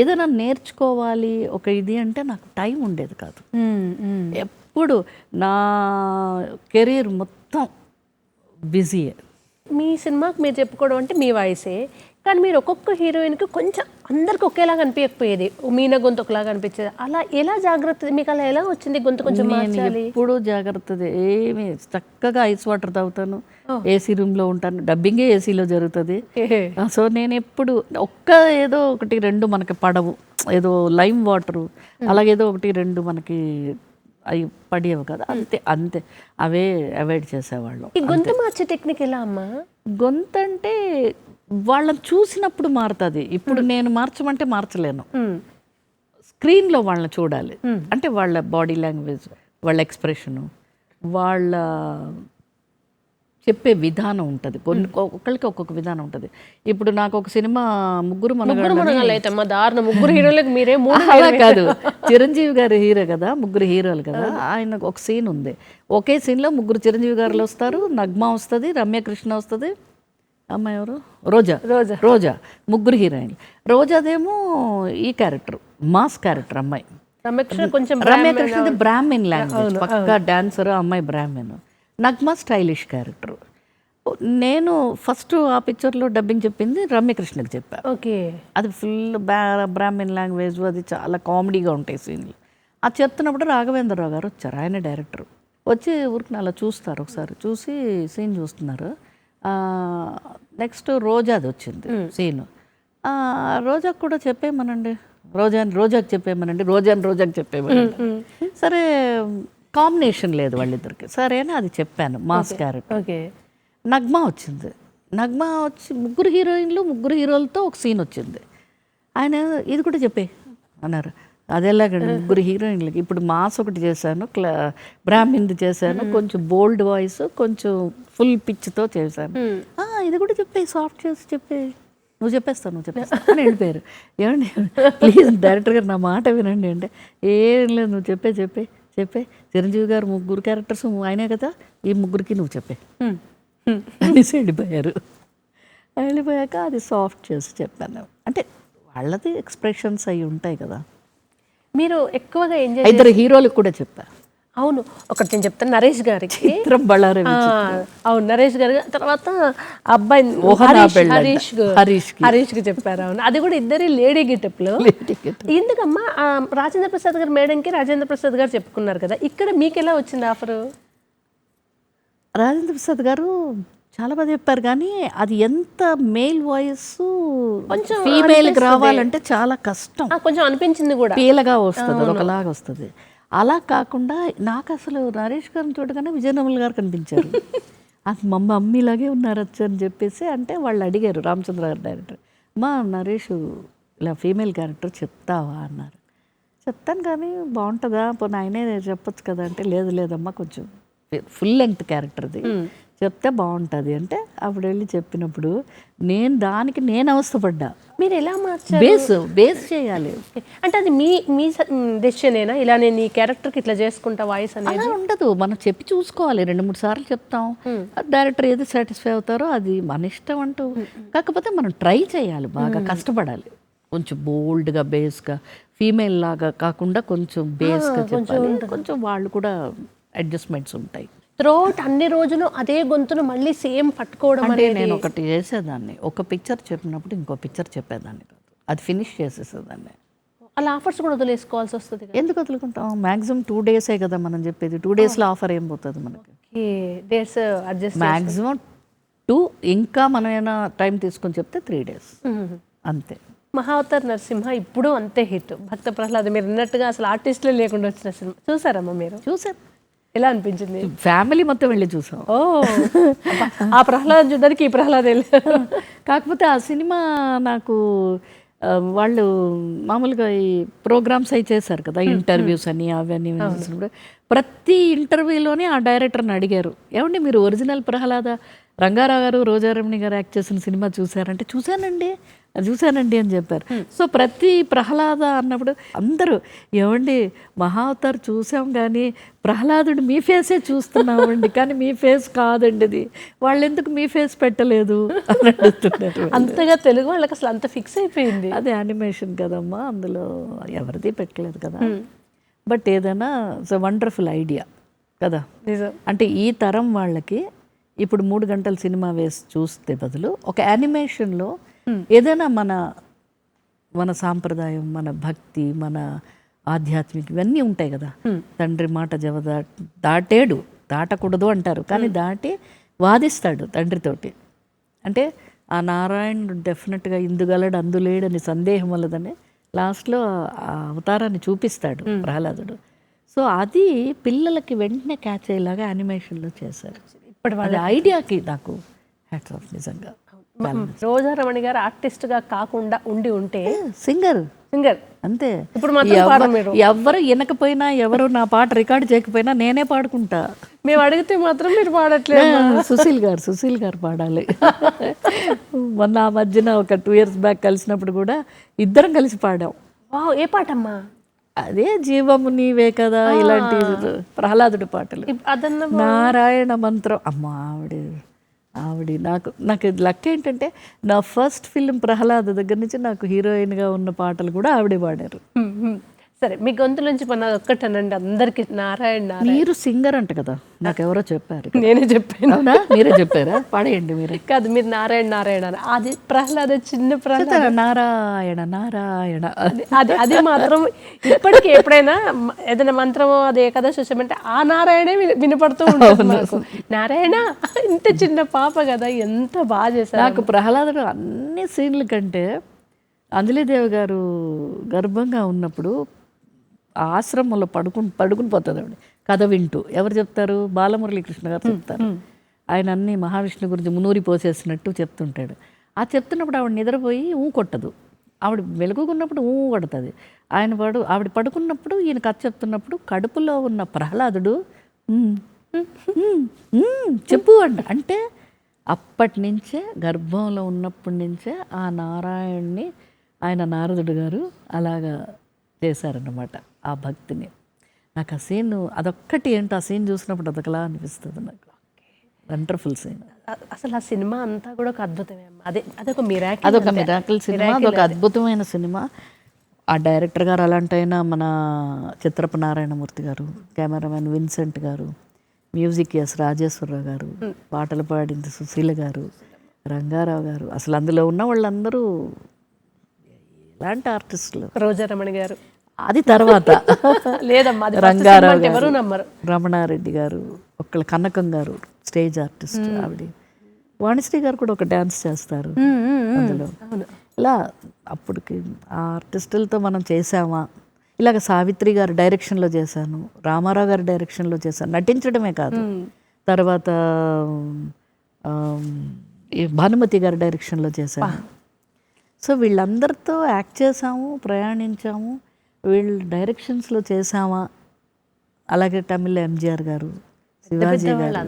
Speaker 2: ఏదైనా నేర్చుకోవాలి ఒక ఇది అంటే నాకు టైం ఉండేది కాదు. ఎప్పుడు నా కెరీర్ మొత్తం బిజీయే.
Speaker 1: మీ సినిమాకి మీరు చెప్పుకోవడం అంటే మీ వాయిసే, కానీ మీరు ఒక్కొక్క హీరోయిన్కి కొంచెం అందరికి ఒకేలాగా అనిపించకపోయేది, మీనా గొంతు ఒకలాగా అనిపించేది, అలా ఎలా జాగ్రత్త, మీకు అలా ఎలా వచ్చింది గొంతు కొంచెం మార్చాలి?
Speaker 2: ఎప్పుడు జాగ్రత్త ఏమి, చక్కగా ఐస్ వాటర్ తాగుతాను, ఏసీ రూమ్లో ఉంటాను, డబ్బింగే ఏసీలో జరుగుతుంది. సో నేను ఎప్పుడు ఏదో 1-2 మనకి పడవు, ఏదో లైమ్ వాటరు అలాగేదో 1-2 మనకి అవి పడేవి కదా, అంతే అవే అవాయిడ్ చేసేవాళ్ళం.
Speaker 1: ఈ గొంతు మార్చే టెక్నిక్ ఎలా అమ్మా?
Speaker 2: గొంతు అంటే వాళ్ళని చూసినప్పుడు మారుతుంది. ఇప్పుడు నేను మార్చమంటే మార్చలేను, స్క్రీన్లో వాళ్ళని చూడాలి. అంటే వాళ్ళ బాడీ లాంగ్వేజ్, వాళ్ళ ఎక్స్ప్రెషను, వాళ్ళ చెప్పే విధానం ఉంటుంది. ఒక్కరికి ఒక్కొక్క విధానం ఉంటుంది. ఇప్పుడు నాకు ఒక సినిమా ముగ్గురు అలా కాదు, చిరంజీవి గారు హీరో కదా, ముగ్గురు హీరోలు కదా, ఆయన ఒక సీన్ ఉంది, ఒకే సీన్లో ముగ్గురు చిరంజీవి గారులు వస్తారు, నగ్మ వస్తుంది, రమ్యకృష్ణ వస్తుంది, అమ్మాయి ఎవరు, రోజా, ముగ్గురు హీరోయిన్లు. రోజాదేమో ఈ క్యారెక్టర్, మాస్ క్యారెక్టర్ అమ్మాయి, రమ్యకృష్ణది బ్రాహ్మిన్ లాంగ్వేజ్, పక్కా డాన్సర్, అమ్మాయి బ్రాహ్మిన్, నగ్మ స్టైలిష్ క్యారెక్టర్. నేను ఫస్ట్ ఆ పిక్చర్లో డబ్బింగ్ చెప్పింది రమ్యకృష్ణకి చెప్పా.
Speaker 1: ఓకే.
Speaker 2: అది ఫుల్ బ్రాహ్మణ్ లాంగ్వేజ్, అది చాలా కామెడీగా ఉంటాయి సీన్లు. అది చెప్తున్నప్పుడు రాఘవేంద్రరావు గారు వచ్చారు, ఆయన డైరెక్టర్. వచ్చి ఊరికి అలా చూస్తారు, ఒకసారి చూసి సీన్ చూస్తున్నారు. నెక్స్ట్ రోజాది వచ్చింది సీను. రోజాకు కూడా చెప్పేమనండి, రోజాకి చెప్పేమనండి, రోజాకి చెప్పేమనండి. సరే కాంబినేషన్ లేదు వాళ్ళిద్దరికి, సరే అని అది చెప్పాను మాస్ క్యారెక్టర్.
Speaker 1: ఓకే.
Speaker 2: నగ్మా వచ్చింది. నగ్మా వచ్చి ముగ్గురు హీరోలతో ఒక సీన్ వచ్చింది. ఆయన ఇది కూడా చెప్పే అన్నారు. అదేలాగండి ముగ్గురు హీరోయిన్లకి ఇప్పుడు మాస్ ఒకటి చేశాను, బ్రాహ్మిన్ది చేశాను, కొంచెం బోల్డ్ వాయిస్, కొంచెం ఫుల్ పిచ్తో చేశాను. ఇది కూడా చెప్పే, సాఫ్ట్ చేసి చెప్పే, నువ్వు చెప్పేస్తాను అని వెళ్ళిపోయారు. ఏమండి ప్లీజ్ డైరెక్టర్ గారు నా మాట వినండి అంటే, ఏం లేదు నువ్వు చెప్పే చిరంజీవి గారు ముగ్గురు క్యారెక్టర్స్ ఆయనే కదా, ఈ ముగ్గురికి నువ్వు చెప్పే అనేసి వెళ్ళిపోయారు. వెళ్ళిపోయాక అది సాఫ్ట్ చేసి చెప్పాను. అంటే వాళ్ళది ఎక్స్ప్రెషన్స్ అవి ఉంటాయి కదా.
Speaker 1: మీరు ఎక్కువగా ఎంజాయ్
Speaker 2: ఇద్దరు హీరోలకు కూడా చెప్పా.
Speaker 1: అవును, ఒకటి నేను చెప్తాను, నరేష్ గారికి.
Speaker 2: చిత్రం బళ్ళారే.
Speaker 1: అవును, నరేష్ గారు. తర్వాత అబ్బాయి హరీష్కి చెప్పారు. అవును, అది కూడా ఇద్దరి లేడీ గెటప్లో. ఎందుకమ్మా రాజేంద్ర ప్రసాద్ గారు మేడంకి రాజేంద్ర ప్రసాద్ గారు చెప్పుకున్నారు కదా, ఇక్కడ మీకు ఎలా వచ్చింది ఆఫరు?
Speaker 2: రాజేంద్ర ప్రసాద్ గారు చాలా బాగా చెప్పారు, కానీ అది ఎంత మేల్ వాయిస్ కొంచెం ఫీమేల్కి రావాలంటే చాలా కష్టం.
Speaker 1: కొంచెం అనిపించింది కూడా,
Speaker 2: పీలగా వస్తుంది, అది ఒకలాగా వస్తుంది. అలా కాకుండా నాకు అసలు నరేష్ గారిని చూడగానే విజయనమల్ గారు కనిపించారు. అది మా మమ్మీలాగే ఉన్నారచ్చు అని చెప్పేసి, అంటే వాళ్ళు అడిగారు రామచంద్ర గారు డైరెక్టర్, మా నరేష్ ఇలా ఫీమేల్ క్యారెక్టర్ చెప్తావా అన్నారు. చెప్తాను కానీ బాగుంటుందా, పోనీ ఆయనే చెప్పొచ్చు కదా అంటే, లేదమ్మా కొంచెం ఫుల్ లెంగ్త్ క్యారెక్టర్ది చెప్తే బాగుంటుంది అంటే, అప్పుడు వెళ్ళి చెప్పినప్పుడు నేను అవస్థపడ్డా.
Speaker 1: మీరు ఎలా మార్చారు?
Speaker 2: బేస్ చేయాలి
Speaker 1: అంటే అది మీ డెసిషనేనా, ఇలా నేను ఈ క్యారెక్టర్కి ఇట్లా చేసుకుంటా వాయిస్ అనేది?
Speaker 2: అలా ఉండదు, మనం చెప్పి చూసుకోవాలి. 2-3 సార్లు చెప్తాం, డైరెక్టర్ ఏది సాటిస్ఫై అవుతారో అది మన ఇష్టం అంటూ. కాకపోతే మనం ట్రై చేయాలి, బాగా కష్టపడాలి. కొంచెం బోల్డ్గా బేస్గా, ఫీమేల్ లాగా కాకుండా కొంచెం బేస్గా చెప్పాలి. కొంచెం వాళ్ళు కూడా అడ్జస్ట్మెంట్స్ ఉంటాయి.
Speaker 1: త్రోట్ అన్ని రోజులు అదే గొంతును మళ్ళీ సేమ్ పట్టుకోవడం
Speaker 2: అంటే నేను ఒకటి చేసేదాన్ని, ఒక పిక్చర్ చెప్పినప్పుడు ఇంకో పిక్చర్ చెప్పేదాన్ని కాదు, అది ఫినిష్ చేసేసేదాన్ని.
Speaker 1: అలా ఆఫర్స్ కూడా వదిలేసుకోవాల్సి వస్తుంది.
Speaker 2: ఎందుకు వదులుకుంటాం? మ్యాక్సిమం 2 డేసే కదా మనం చెప్పేది, 2 డేస్లో ఆఫర్ ఏం పోతుంది మనకి?
Speaker 1: డేస్ అడ్జస్ట్
Speaker 2: మ్యాక్సిమం 2, ఇంకా మనం ఏమైనా టైం తీసుకొని చెప్తే 3 డేస్ అంతే.
Speaker 1: మహావతార్ నరసింహ ఇప్పుడు అంతే హిట్. భక్త ప్రహ్లాద్ మీరు అన్నట్టుగా అసలు ఆర్టిస్టులే లేకుండా వచ్చిన సినిమా చూసారమ్మా మీరు?
Speaker 2: చూసాను.
Speaker 1: ఎలా అనిపించింది?
Speaker 2: ఫ్యామిలీ మొత్తం వెళ్ళి చూసాం.
Speaker 1: ఓ, ఆ ప్రహ్లాద్ చూడడానికి ఈ ప్రహ్లాద్ వెళ్ళారు.
Speaker 2: కాకపోతే ఆ సినిమా నాకు వాళ్ళు మామూలుగా ఈ ప్రోగ్రామ్స్ అవి చేశారు కదా, ఇంటర్వ్యూస్ అని అవన్నీ చేసినప్పుడు ప్రతి ఇంటర్వ్యూలోనే ఆ డైరెక్టర్ని అడిగారు, ఏమండి మీరు ఒరిజినల్ ప్రహ్లాద రంగారావు గారు రోజారమణి గారు యాక్ట్ చేసిన సినిమా చూసారంటే, చూశానండి అని చెప్పారు. సో ప్రతి ప్రహ్లాద అన్నప్పుడు అందరూ, ఏమండి మహావతార్ చూసాం కానీ ప్రహ్లాదుడు మీ ఫేసే చూస్తున్నామండి, కానీ మీ ఫేస్ కాదండి అది, వాళ్ళు ఎందుకు మీ ఫేస్ పెట్టలేదు అని అడుగుతున్నారు.
Speaker 1: అంతగా తెలుగు వాళ్ళకి అసలు అంత ఫిక్స్ అయిపోయింది.
Speaker 2: అది యానిమేషన్ కదమ్మా, అందులో ఎవరిది పెట్టలేదు కదా. బట్ ఏదైనా ఇట్స్ వండర్ఫుల్ ఐడియా కదా. అంటే ఈ తరం వాళ్ళకి ఇప్పుడు 3 గంటల సినిమా వేసి చూస్తే బదులు ఒక యానిమేషన్లో ఏదైనా మన సాంప్రదాయం, మన భక్తి, మన ఆధ్యాత్మిక ఇవన్నీ ఉంటాయి కదా. తండ్రి మాట దాటకూడదు అంటారు, కానీ దాటి వాదిస్తాడు తండ్రితోటి. అంటే ఆ నారాయణుడు డెఫినెట్గా ఇందుగలడు అందులేడని సందేహం వల్లదని లాస్ట్లో ఆ అవతారాన్ని చూపిస్తాడు ప్రహ్లాదుడు. సో అది పిల్లలకి వెంటనే క్యాచ్ అయ్యేలాగా యానిమేషన్లో చేశారు. ఇప్పుడు వాళ్ళ ఐడియాకి నాకు హ్యాట్స్ ఆఫ్ నిజంగా.
Speaker 1: రోజారమణి గారు ఆర్టిస్ట్గా కాకుండా ఉంటే
Speaker 2: సింగర్ అంతే.
Speaker 1: ఇప్పుడు
Speaker 2: ఎవరు వినకపోయినా, ఎవరు నా పాట రికార్డ్ చేయకపోయినా నేనే పాడుకుంటా.
Speaker 1: మేము అడిగితే మాత్రం మీరు పాడట్లేదు.
Speaker 2: సుశీల్ గారు పాడాలి. మొన్న ఆ మధ్యన ఒక 2 years బ్యాక్ కలిసినప్పుడు కూడా ఇద్దరం కలిసి పాడాం.
Speaker 1: ఏ పాటమ్మా?
Speaker 2: అదే జీవము నీవే కదా, ఇలాంటి ప్రహ్లాదుడి పాటలు, నారాయణ మంత్రం. అమ్మ ఆవిడ నాకు లక్ ఏంటంటే నా ఫస్ట్ ఫిల్మ్ ప్రహ్లాద్ దగ్గర నుంచి నాకు హీరోయిన్గా ఉన్న పాటలు కూడా ఆవిడే పాడారు.
Speaker 1: సరే మీ గొంతు నుంచి మన ఒక్కటనండి అందరికి నారాయణ నారాయణ.
Speaker 2: మీరు సింగర్ అంట కదా, నాకెవరో చెప్పారు.
Speaker 1: నేనే చెప్పాను.
Speaker 2: అవునా, మీరే చెప్పారా? పాడేయండి మీరే.
Speaker 1: కాదు మీరు నారాయణ నారాయణ అని. అది ప్రహ్లాద చిన్న ప్రహ్లాద
Speaker 2: నారాయణ నారాయణ.
Speaker 1: అది అది మాత్రం ఇప్పటికీ ఎప్పుడైనా ఏదైనా మంత్రమో అది ఏకాదశి వచ్చామంటే ఆ నారాయణే వినపడుతూ ఉంటుంది నాకు. నారాయణ ఇంత చిన్న పాప కదా, ఎంత బాగా చేశారు.
Speaker 2: నాకు ప్రహ్లాదుడు అన్ని సీన్ల కంటే అంజలిదేవి గారు గర్భంగా ఉన్నప్పుడు ఆశ్రమంలో పడుకుని పోతుంది ఆవిడ కథ వింటూ. ఎవరు చెప్తారు? బాలమురళీకృష్ణ గారు చెప్తారు. ఆయన అన్ని మహావిష్ణు గురించి మునూరి పోసేసినట్టు చెప్తుంటాడు. ఆ చెప్తున్నప్పుడు ఆవిడ నిద్రపోయి కొట్టదు. ఆవిడ వెలుగుకున్నప్పుడు కొడుతుంది. ఆవిడ పడుకున్నప్పుడు ఈయన కథ చెప్తున్నప్పుడు కడుపులో ఉన్న ప్రహ్లాదుడు చెప్పు అంటే అప్పటి నుంచే గర్భంలో ఉన్నప్పటి నుంచే ఆ నారాయణ్ణి ఆయన నారదుడు గారు అలాగా చేశారన్నమాట ఆ భక్తిని. నాకు ఆ సీన్ అదొక్కటి ఏంటో, ఆ సీన్ చూసినప్పుడు అదొకలా అనిపిస్తుంది నాకు. Wonderful scene.
Speaker 1: అసలు ఆ సినిమా అంతా కూడా ఒక అద్భుతమే అమ్మ. అదొక మిరాకిల్.
Speaker 2: అదొక మిరాకిల్ సినిమా, అదొక అద్భుతమైన సినిమా. ఆ డైరెక్టర్ గారు అలాంటైనా మన చిత్రపు నారాయణమూర్తి గారు, కెమెరామెన్ విన్సెంట్ గారు, మ్యూజిక్ ఎస్ రాజేశ్వరరావు గారు, పాటలు పాడింది సుశీల గారు, రంగారావు గారు. అసలు అందులో ఉన్న వాళ్ళందరూ ఎలాంటి ఆర్టిస్టులు.
Speaker 1: రోజారమణి గారు
Speaker 2: అది తర్వాత
Speaker 1: లేదమ్మా,
Speaker 2: రంగారావు గారు,
Speaker 1: ఎవరు నమ్మరు.
Speaker 2: రమణారెడ్డి గారు, ఒక్కళ్ళ కనకం గారు స్టేజ్ ఆర్టిస్ట్ ఆవిడ. వాణిశ్రీ గారు కూడా ఒక డ్యాన్స్ చేస్తారు అందులో. ఇలా అప్పటికి ఆ ఆర్టిస్టులతో మనం చేసామా. ఇలాగ సావిత్రి గారు డైరెక్షన్లో చేశాను, రామారావు గారి డైరెక్షన్లో చేశాను, నటించడమే కాదు. తర్వాత భానుమతి గారి డైరెక్షన్లో చేశాను. సో వీళ్ళందరితో యాక్ట్ చేసాము, ప్రయాణించాము, వీళ్ళు డైరెక్షన్స్లో చేసామా. అలాగే తమిళ ఎంజిఆర్ గారు, శివాజీ గారు,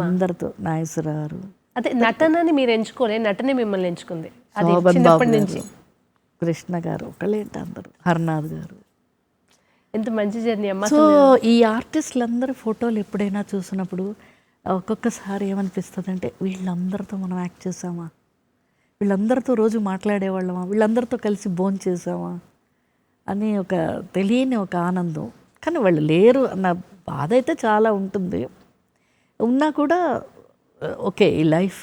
Speaker 2: అందరితో నాగేశ్వర గారు.
Speaker 1: అదే నటనని మీరు ఎంచుకోలే, నటనే మిమ్మల్ని ఎంచుకుంది. అది
Speaker 2: శోభన్ బాబు
Speaker 1: చిన్నప్పటి నుంచి.
Speaker 2: గారు, కృష్ణ గారు, ఒకళ్ళేంటి అందరూ, హర్నాథ్ గారు.
Speaker 1: ఎంత మంచి జర్నీ అమ్మ.
Speaker 2: సో ఈ ఆర్టిస్టులందరి ఫోటోలు ఎప్పుడైనా చూసినప్పుడు ఒక్కొక్కసారి ఏమనిపిస్తుంది అంటే వీళ్ళందరితో మనం యాక్ట్ చేసామా, వీళ్ళందరితో రోజు మాట్లాడేవాళ్ళమా, వీళ్ళందరితో కలిసి భోంచేసామా చేసామా అని ఒక తెలియని ఒక ఆనందం. కానీ వాళ్ళు లేరు అన్న బాధ అయితే చాలా ఉంటుంది. ఉన్నా కూడా ఓకే, ఈ లైఫ్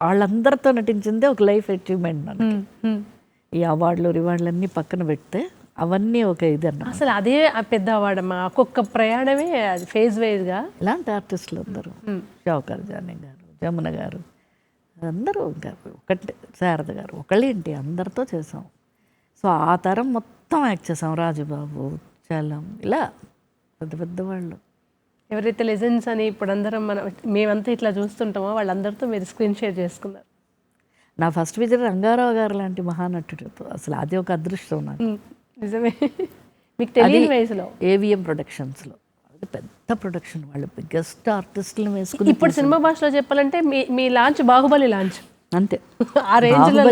Speaker 2: వాళ్ళందరితో నటించిందే ఒక లైఫ్ అచీవ్మెంట్ మనకి. ఈ అవార్డులు రివార్డులు అన్నీ పక్కన పెడితే అవన్నీ ఒక ఇది అన్న.
Speaker 1: అసలు అదే పెద్ద అవార్డమ్మా. ఒక్కొక్క ప్రయాణమే అది ఫేజ్ వైజ్గా.
Speaker 2: ఇలాంటి ఆర్టిస్టులు అందరూ, షౌకర్ జానీ గారు, జమున గారు, అందరూ ఇంకా ఒకటే, శారద గారు, ఒకళ్ళేంటి అందరితో చేసాం. సో ఆ తరం మొత్తం యాక్ట్ చేసాం. రాజుబాబు, చలం, ఇలా పెద్ద పెద్ద వాళ్ళు
Speaker 1: ఎవరైతే లెజెండ్స్ అని ఇప్పుడు అందరం మేమంతా ఇట్లా చూస్తుంటామో వాళ్ళందరితో మీరు స్క్రీన్ షేర్ చేసుకున్నారు.
Speaker 2: నా ఫస్ట్ విజిట్ రంగారావు గారు లాంటి మహానటుడు. అసలు అది ఒక అదృష్టం నాకు.
Speaker 1: నిజమే. మీకు తెలియని వయసులో
Speaker 2: ఏవిఎం ప్రొడక్షన్స్లో అది పెద్ద ప్రొడక్షన్, వాళ్ళు బిగ్గెస్ట్ ఆర్టిస్టులు వేసుకుని.
Speaker 1: ఇప్పుడు సినిమా భాషలో చెప్పాలంటే మీ లాంచ్ బాహుబలి లాంచ్
Speaker 2: అంతే.
Speaker 1: ఆ రేంజ్లో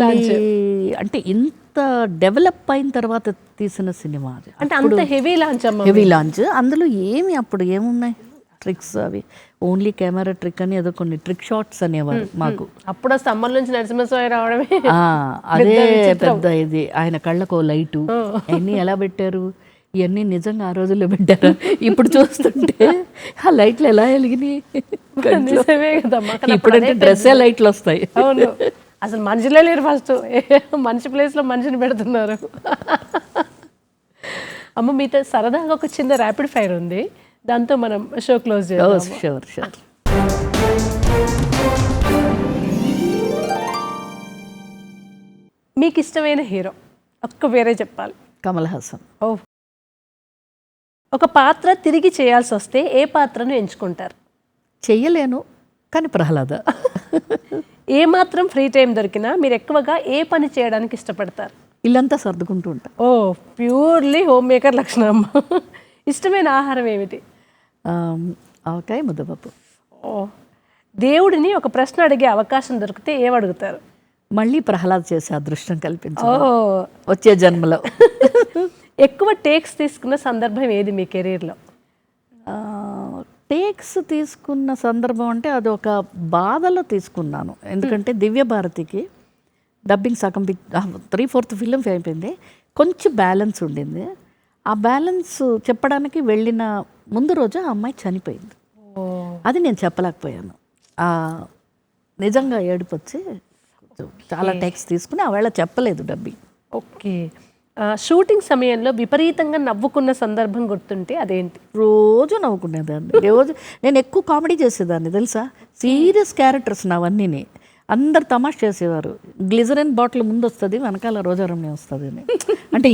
Speaker 2: అంటే ఇంత డెవలప్ అయిన తర్వాత తీసిన సినిమా అది.
Speaker 1: అంటే అంత హెవీ లాంచ్ అమ్మ.
Speaker 2: Heavy launch. అందులో ఏమి అప్పుడు ఏమున్నాయి ట్రిక్స్, అవి ఓన్లీ కెమెరా ట్రిక్ అని ఏదో కొన్ని ట్రిక్ షాట్స్ అనేవారు మాకు.
Speaker 1: అప్పుడు స్తంభం నుంచి నరసింహస్వామి రావడమే
Speaker 2: అదే పెద్ద ఇది. ఆయన కళ్ళకు లైటు అన్నీ ఎలా పెట్టారు, ఇవన్నీ నిజంగా ఆ రోజుల్లో పెట్టారు. ఇప్పుడు చూస్తుంటే ఆ లైట్లు ఎలా వెలిగినాయి.
Speaker 1: నిజమే కదమ్మా.
Speaker 2: ఇప్పుడంటే డ్రెస్సే లైట్లు వస్తాయి.
Speaker 1: అవును, అసలు మనుషులే లేరు. ఫస్ట్ మనిషి ప్లేస్లో మనిషిని పెడుతున్నారు. అమ్మ మీతో సరదాగా ఒక చిన్న ర్యాపిడ్ ఫైర్ ఉంది, దాంతో మనం షో క్లోజ్ చేద్దాం.
Speaker 2: Sure sure.
Speaker 1: మీకు ఇష్టమైన హీరో ఒక్క పేరే చెప్పాలి.
Speaker 2: కమల్ హాసన్.
Speaker 1: ఓ, ఒక పాత్ర తిరిగి చేయాల్సి వస్తే ఏ పాత్రను ఎంచుకుంటారు?
Speaker 2: చెయ్యలేను కానీ ప్రహ్లాద.
Speaker 1: ఏ మాత్రం ఫ్రీ టైం దొరికినా మీరు ఎక్కువగా ఏ పని చేయడానికి ఇష్టపడతారు?
Speaker 2: ఇల్లంతా సర్దుకుంటూ ఉంటా.
Speaker 1: ఓ, ప్యూర్లీ హోమ్ మేకర్ లక్షణం. ఇష్టమైన ఆహారం ఏమిటి?
Speaker 2: ఆవకాయ ముద్దపప్పు.
Speaker 1: ఓ, దేవుడిని ఒక ప్రశ్న అడిగే అవకాశం దొరికితే ఏమడుగుతారు?
Speaker 2: మళ్ళీ ప్రహ్లాద్ చేసే అదృష్టం కల్పించు
Speaker 1: ఓ,
Speaker 2: వచ్చే జన్మలో.
Speaker 1: ఎక్కువ టేక్స్ తీసుకున్న సందర్భం ఏది మీ కెరీర్లో?
Speaker 2: టేక్స్ తీసుకున్న సందర్భం అంటే అది ఒక బాధలో తీసుకున్నాను. ఎందుకంటే దివ్య భారతికి డబ్బింగ్ సగం 3/4 ఫిలిం అయిపోయింది, కొంచెం బ్యాలెన్స్ ఉండింది. ఆ బ్యాలెన్స్ చెప్పడానికి వెళ్ళిన ముందు రోజు ఆ అమ్మాయి చనిపోయింది. అది నేను చెప్పలేకపోయాను. ఆ నిజంగా ఏడుపు వచ్చి చాలా టెక్స్ట్ తీసుకుని ఆవేళ చెప్పలేదు డబ్బింగ్.
Speaker 1: ఓకే. షూటింగ్ సమయంలో విపరీతంగా నవ్వుకున్న సందర్భం గుర్తుంటే అదేంటి?
Speaker 2: రోజు నవ్వుకునేదాన్ని. రోజు నేను ఎక్కువ కామెడీ చేసేదాన్ని తెలుసా. సీరియస్ క్యారెక్టర్స్ నావన్నీని. అందరు తమాష్ చేసేవారు. గ్లిజరిన్ బాటిల్ ముందు వస్తుంది, వెనకాల రోజారమ్య వస్తుంది అని. అంటే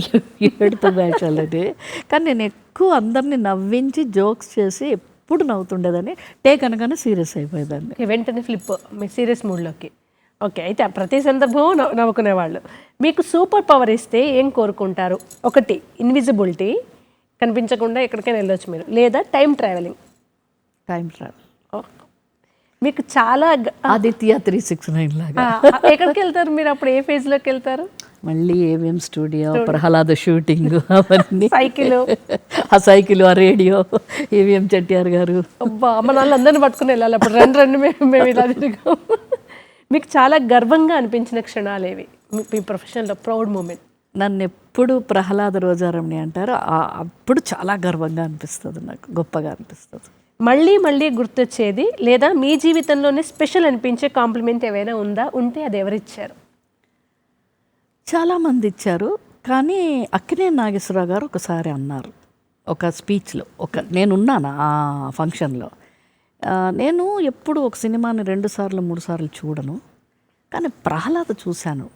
Speaker 2: ఏడుపు వేషాలని. కానీ నేను ఎక్కువ అందరినీ నవ్వించి జోక్స్ చేసి ఎప్పుడు నవ్వుతుండేదాన్ని. టేక్ అనగానే సీరియస్ అయిపోయేదాన్ని.
Speaker 1: వెంటనే ఫ్లిప్ మీ సీరియస్ మూడ్లోకి. ఓకే. అయితే ప్రతి సందర్భం నవ్వుకునేవాళ్ళు. మీకు సూపర్ పవర్ ఇస్తే ఏం కోరుకుంటారు? ఒకటి ఇన్విజిబిలిటీ, కనిపించకుండా ఎక్కడికైనా వెళ్ళొచ్చు మీరు, లేదా టైం ట్రావెలింగ్.
Speaker 2: Time travel.
Speaker 1: మీకు చాలా
Speaker 2: ఆదిత్య 369 లాగా.
Speaker 1: ఎక్కడికి వెళ్తారు మీరు? అప్పుడు ఏ ఫేజ్లోకి వెళ్తారు?
Speaker 2: మళ్ళీ ఏమేం స్టూడియో, ప్రహ్లాద షూటింగ్, అవన్నీ
Speaker 1: సైకిల్,
Speaker 2: ఆ సైకిల్, ఆ రేడియో, ఏవిఎం చెట్టియార్ గారు.
Speaker 1: అబ్బా అమ్మ నాన్న అందరిని పట్టుకుని వెళ్ళాలి అప్పుడు. రెండు మేము ఇలా తిరిగాం. మీకు చాలా గర్వంగా అనిపించిన క్షణాలు ఏవి మీ ప్రొఫెషన్లో? Proud moment.
Speaker 2: నన్ను ఎప్పుడు ప్రహ్లాద రోజారమ్ని అంటారు. అప్పుడు చాలా గర్వంగా అనిపిస్తుంది నాకు, గొప్పగా అనిపిస్తుంది.
Speaker 1: మళ్ళీ మళ్ళీ గుర్తొచ్చేది లేదా మీ జీవితంలోనే స్పెషల్ అనిపించే కాంప్లిమెంట్ ఏవైనా ఉందా? ఉంటే అది ఎవరిచ్చారు?
Speaker 2: చాలామంది ఇచ్చారు, కానీ అక్కినేని నాగేశ్వరరావు గారు ఒకసారి అన్నారు ఒక స్పీచ్లో. నేనున్నాను ఆ ఫంక్షన్లో. నేను ఎప్పుడు ఒక సినిమాని 2 సార్లు 3 సార్లు చూడను, కానీ ప్రహ్లాద చూశాను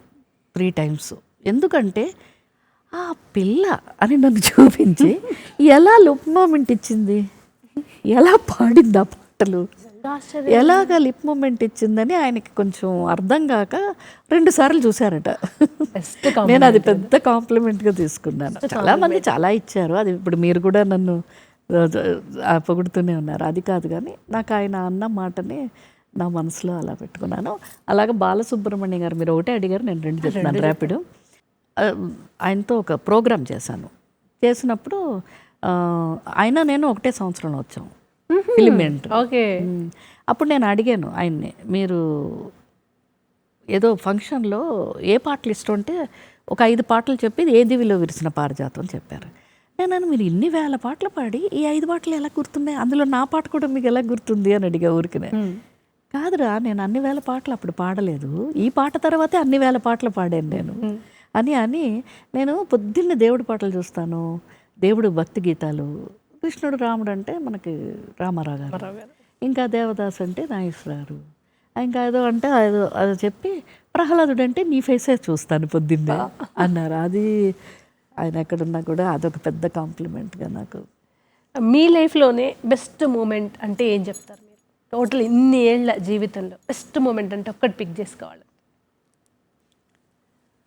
Speaker 2: 3 times. ఎందుకంటే ఆ పిల్ల అని నన్ను చూపించి ఎలా లిప్ మూమెంట్ ఇచ్చింది, ఎలా పాడింది ఆ పాటలు, ఎలాగ లిప్ మూమెంట్ ఇచ్చిందని ఆయనకి కొంచెం అర్థం కాక 2 సార్లు చూశారట. నేను అది పెద్ద కాంప్లిమెంట్గా తీసుకున్నాను. చాలామంది చాలా ఇచ్చారు. అది ఇప్పుడు మీరు కూడా నన్ను పొగుడుతూనే ఉన్నారు. అది కాదు, కానీ నాకు ఆయన అన్న మాటని నా మనసులో అలా పెట్టుకున్నాను. అలాగే బాలసుబ్రహ్మణ్యం గారు, మీరు ఒకటే అడిగారు, నేను 2 చెప్తున్నాను ర్యాపిడ్. ఆయనతో ఒక ప్రోగ్రామ్ చేసినప్పుడు ఆయన నేను ఒకటే సంవత్సరంలో వచ్చాము ఫిలిం ఎంట్రీ.
Speaker 1: ఓకే.
Speaker 2: అప్పుడు నేను అడిగాను ఆయన్ని, మీరు ఏదో ఫంక్షన్లో ఏ పాటలు ఇష్టం అంటే ఒక 5 పాటలు చెప్పి ఏ దివిలో విరిసిన పారిజాతం అని చెప్పారు. నేను మీరు ఇన్ని వేల పాటలు పాడి ఈ 5 పాటలు ఎలా గుర్తున్నాయి, అందులో నా పాట కూడా మీకు ఎలా గుర్తుంది అని అడిగా ఊరికినే. కాదురా, నేను అన్ని వేల పాటలు అప్పుడు పాడలేదు, ఈ పాట తర్వాతే అన్ని వేల పాటలు పాడాను నేను అని నేను పొద్దున్నే దేవుడి పాటలు చూస్తాను, దేవుడు భక్తి గీతాలు. కృష్ణుడు రాముడు అంటే మనకి రామారావు గారు, ఇంకా దేవదాస్ అంటే నాగేశ్వరరావు, ఇంకా ఏదో అంటే అదో చెప్పి ప్రహ్లాదుడు అంటే నీ ఫేసే చూస్తాను పొద్దున్నే అన్నారు. అది ఆయన ఎక్కడున్నా కూడా అదొక పెద్ద కాంప్లిమెంట్గా నాకు.
Speaker 1: మీ లైఫ్లోనే బెస్ట్ మూమెంట్ అంటే ఏం చెప్తారు మీరు? టోటల్ ఇన్ని ఏళ్ళ జీవితంలో బెస్ట్ మూమెంట్ అంటే ఒక్కటి పిక్ చేసుకోవాలి.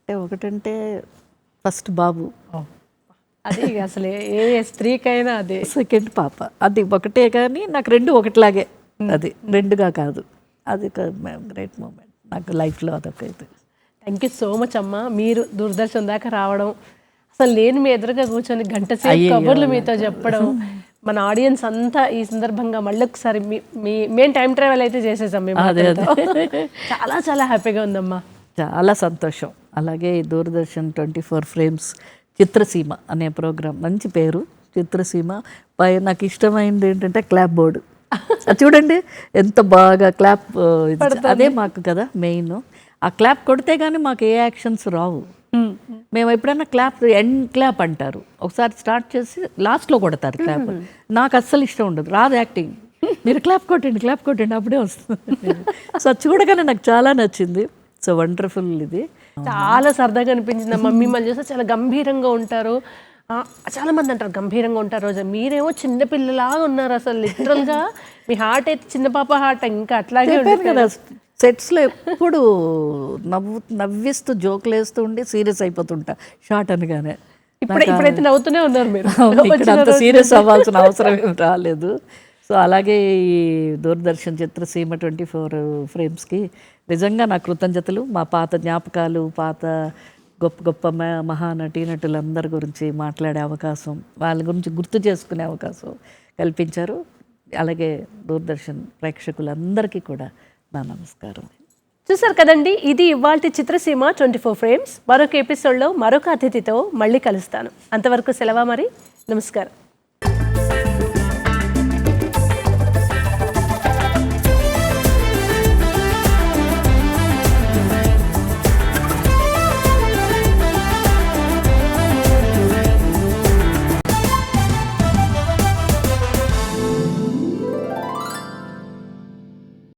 Speaker 2: ఒకటంటే ఫస్ట్ బాబు,
Speaker 1: అది అసలు ఏ స్త్రీకైనా అదే.
Speaker 2: సెకండ్ పాప, అది ఒకటే, కానీ నాకు 2 ఒకటిలాగే, అది 2గా కాదు. అది గ్రేట్ మూమెంట్ నాకు లైఫ్లో అదొకైతే. థ్యాంక్
Speaker 1: యూ సో మచ్ అమ్మ. మీరు దూరదర్శన్ దాకా రావడం, అసలు నేను మీ ఎదురుగా కూర్చొని గంట సేపు కబుర్లు మీతో చెప్పడం, మన ఆడియన్స్ అంతా ఈ సందర్భంగా మళ్ళీ ఒకసారి మేము టైం ట్రావెల్ అయితే చేసేసాం మేము. చాలా చాలా హ్యాపీగా ఉందమ్మా.
Speaker 2: చాలా సంతోషం. అలాగే దూరదర్శన్ 24 frames చిత్రసీమ అనే ప్రోగ్రాం, మంచి పేరు చిత్రసీమ. నాకు ఇష్టమైంది ఏంటంటే క్లాప్ బోర్డు. చూడండి ఎంత బాగా క్లాప్, అదే మాకు కదా మెయిన్. ఆ క్లాప్ కొడితే కానీ మాకు ఏ యాక్షన్స్ రావు. మేము ఎప్పుడైనా క్లాప్ ఎండ్ క్లాప్ అంటారు, ఒకసారి స్టార్ట్ చేసి లాస్ట్లో కొడతారు క్లాప్. నాకు అస్సలు ఇష్టం ఉండదు, రాదు యాక్టింగ్. మీరు క్లాప్ కొట్టండి అప్పుడే వస్తుంది. సో చూడగానే నాకు చాలా నచ్చింది. So wonderful. ఇది
Speaker 1: చాలా సరదాగా అనిపించింది అమ్మ. మిమ్మల్ని చూస్తే చాలా గంభీరంగా ఉంటారు. చాలా మంది అంటారు గంభీరంగా ఉంటారు రోజు, మీరేమో చిన్నపిల్లలాగా ఉన్నారు. అసలు లిటరల్గా మీ హార్ట్ అయితే చిన్న పాప హార్ట్, ఇంకా అట్లాగే ఉంటుంది
Speaker 2: కదా. సెట్స్లో ఎప్పుడు నవ్విస్తూ జోకులు వేస్తూ ఉండి సీరియస్ అయిపోతుంటా షార్ట్ అనగానే.
Speaker 1: ఇప్పుడైతే నవ్వుతూనే ఉన్నారు మీరు.
Speaker 2: ఇక్కడ అంత సీరియస్ అవ్వాల్సిన అవసరం ఏం రాలేదు. సో అలాగే ఈ దూరదర్శన్ చిత్రసీమ 24 ఫ్రేమ్స్కి నిజంగా నా కృతజ్ఞతలు. మా పాత జ్ఞాపకాలు, పాత గొప్ప గొప్ప మహానటీనటులందరి గురించి మాట్లాడే అవకాశం, వాళ్ళ గురించి గుర్తు చేసుకునే అవకాశం కల్పించారు. అలాగే దూరదర్శన్ ప్రేక్షకులందరికీ కూడా నా నమస్కారం.
Speaker 1: చూసారు కదండి, ఇది ఇవాల్టి చిత్రసీమ 24 ఫ్రేమ్స్. మరొక ఎపిసోడ్లో మరొక అతిథితో మళ్ళీ కలుస్తాను. అంతవరకు సెలవా మరి. నమస్కారం.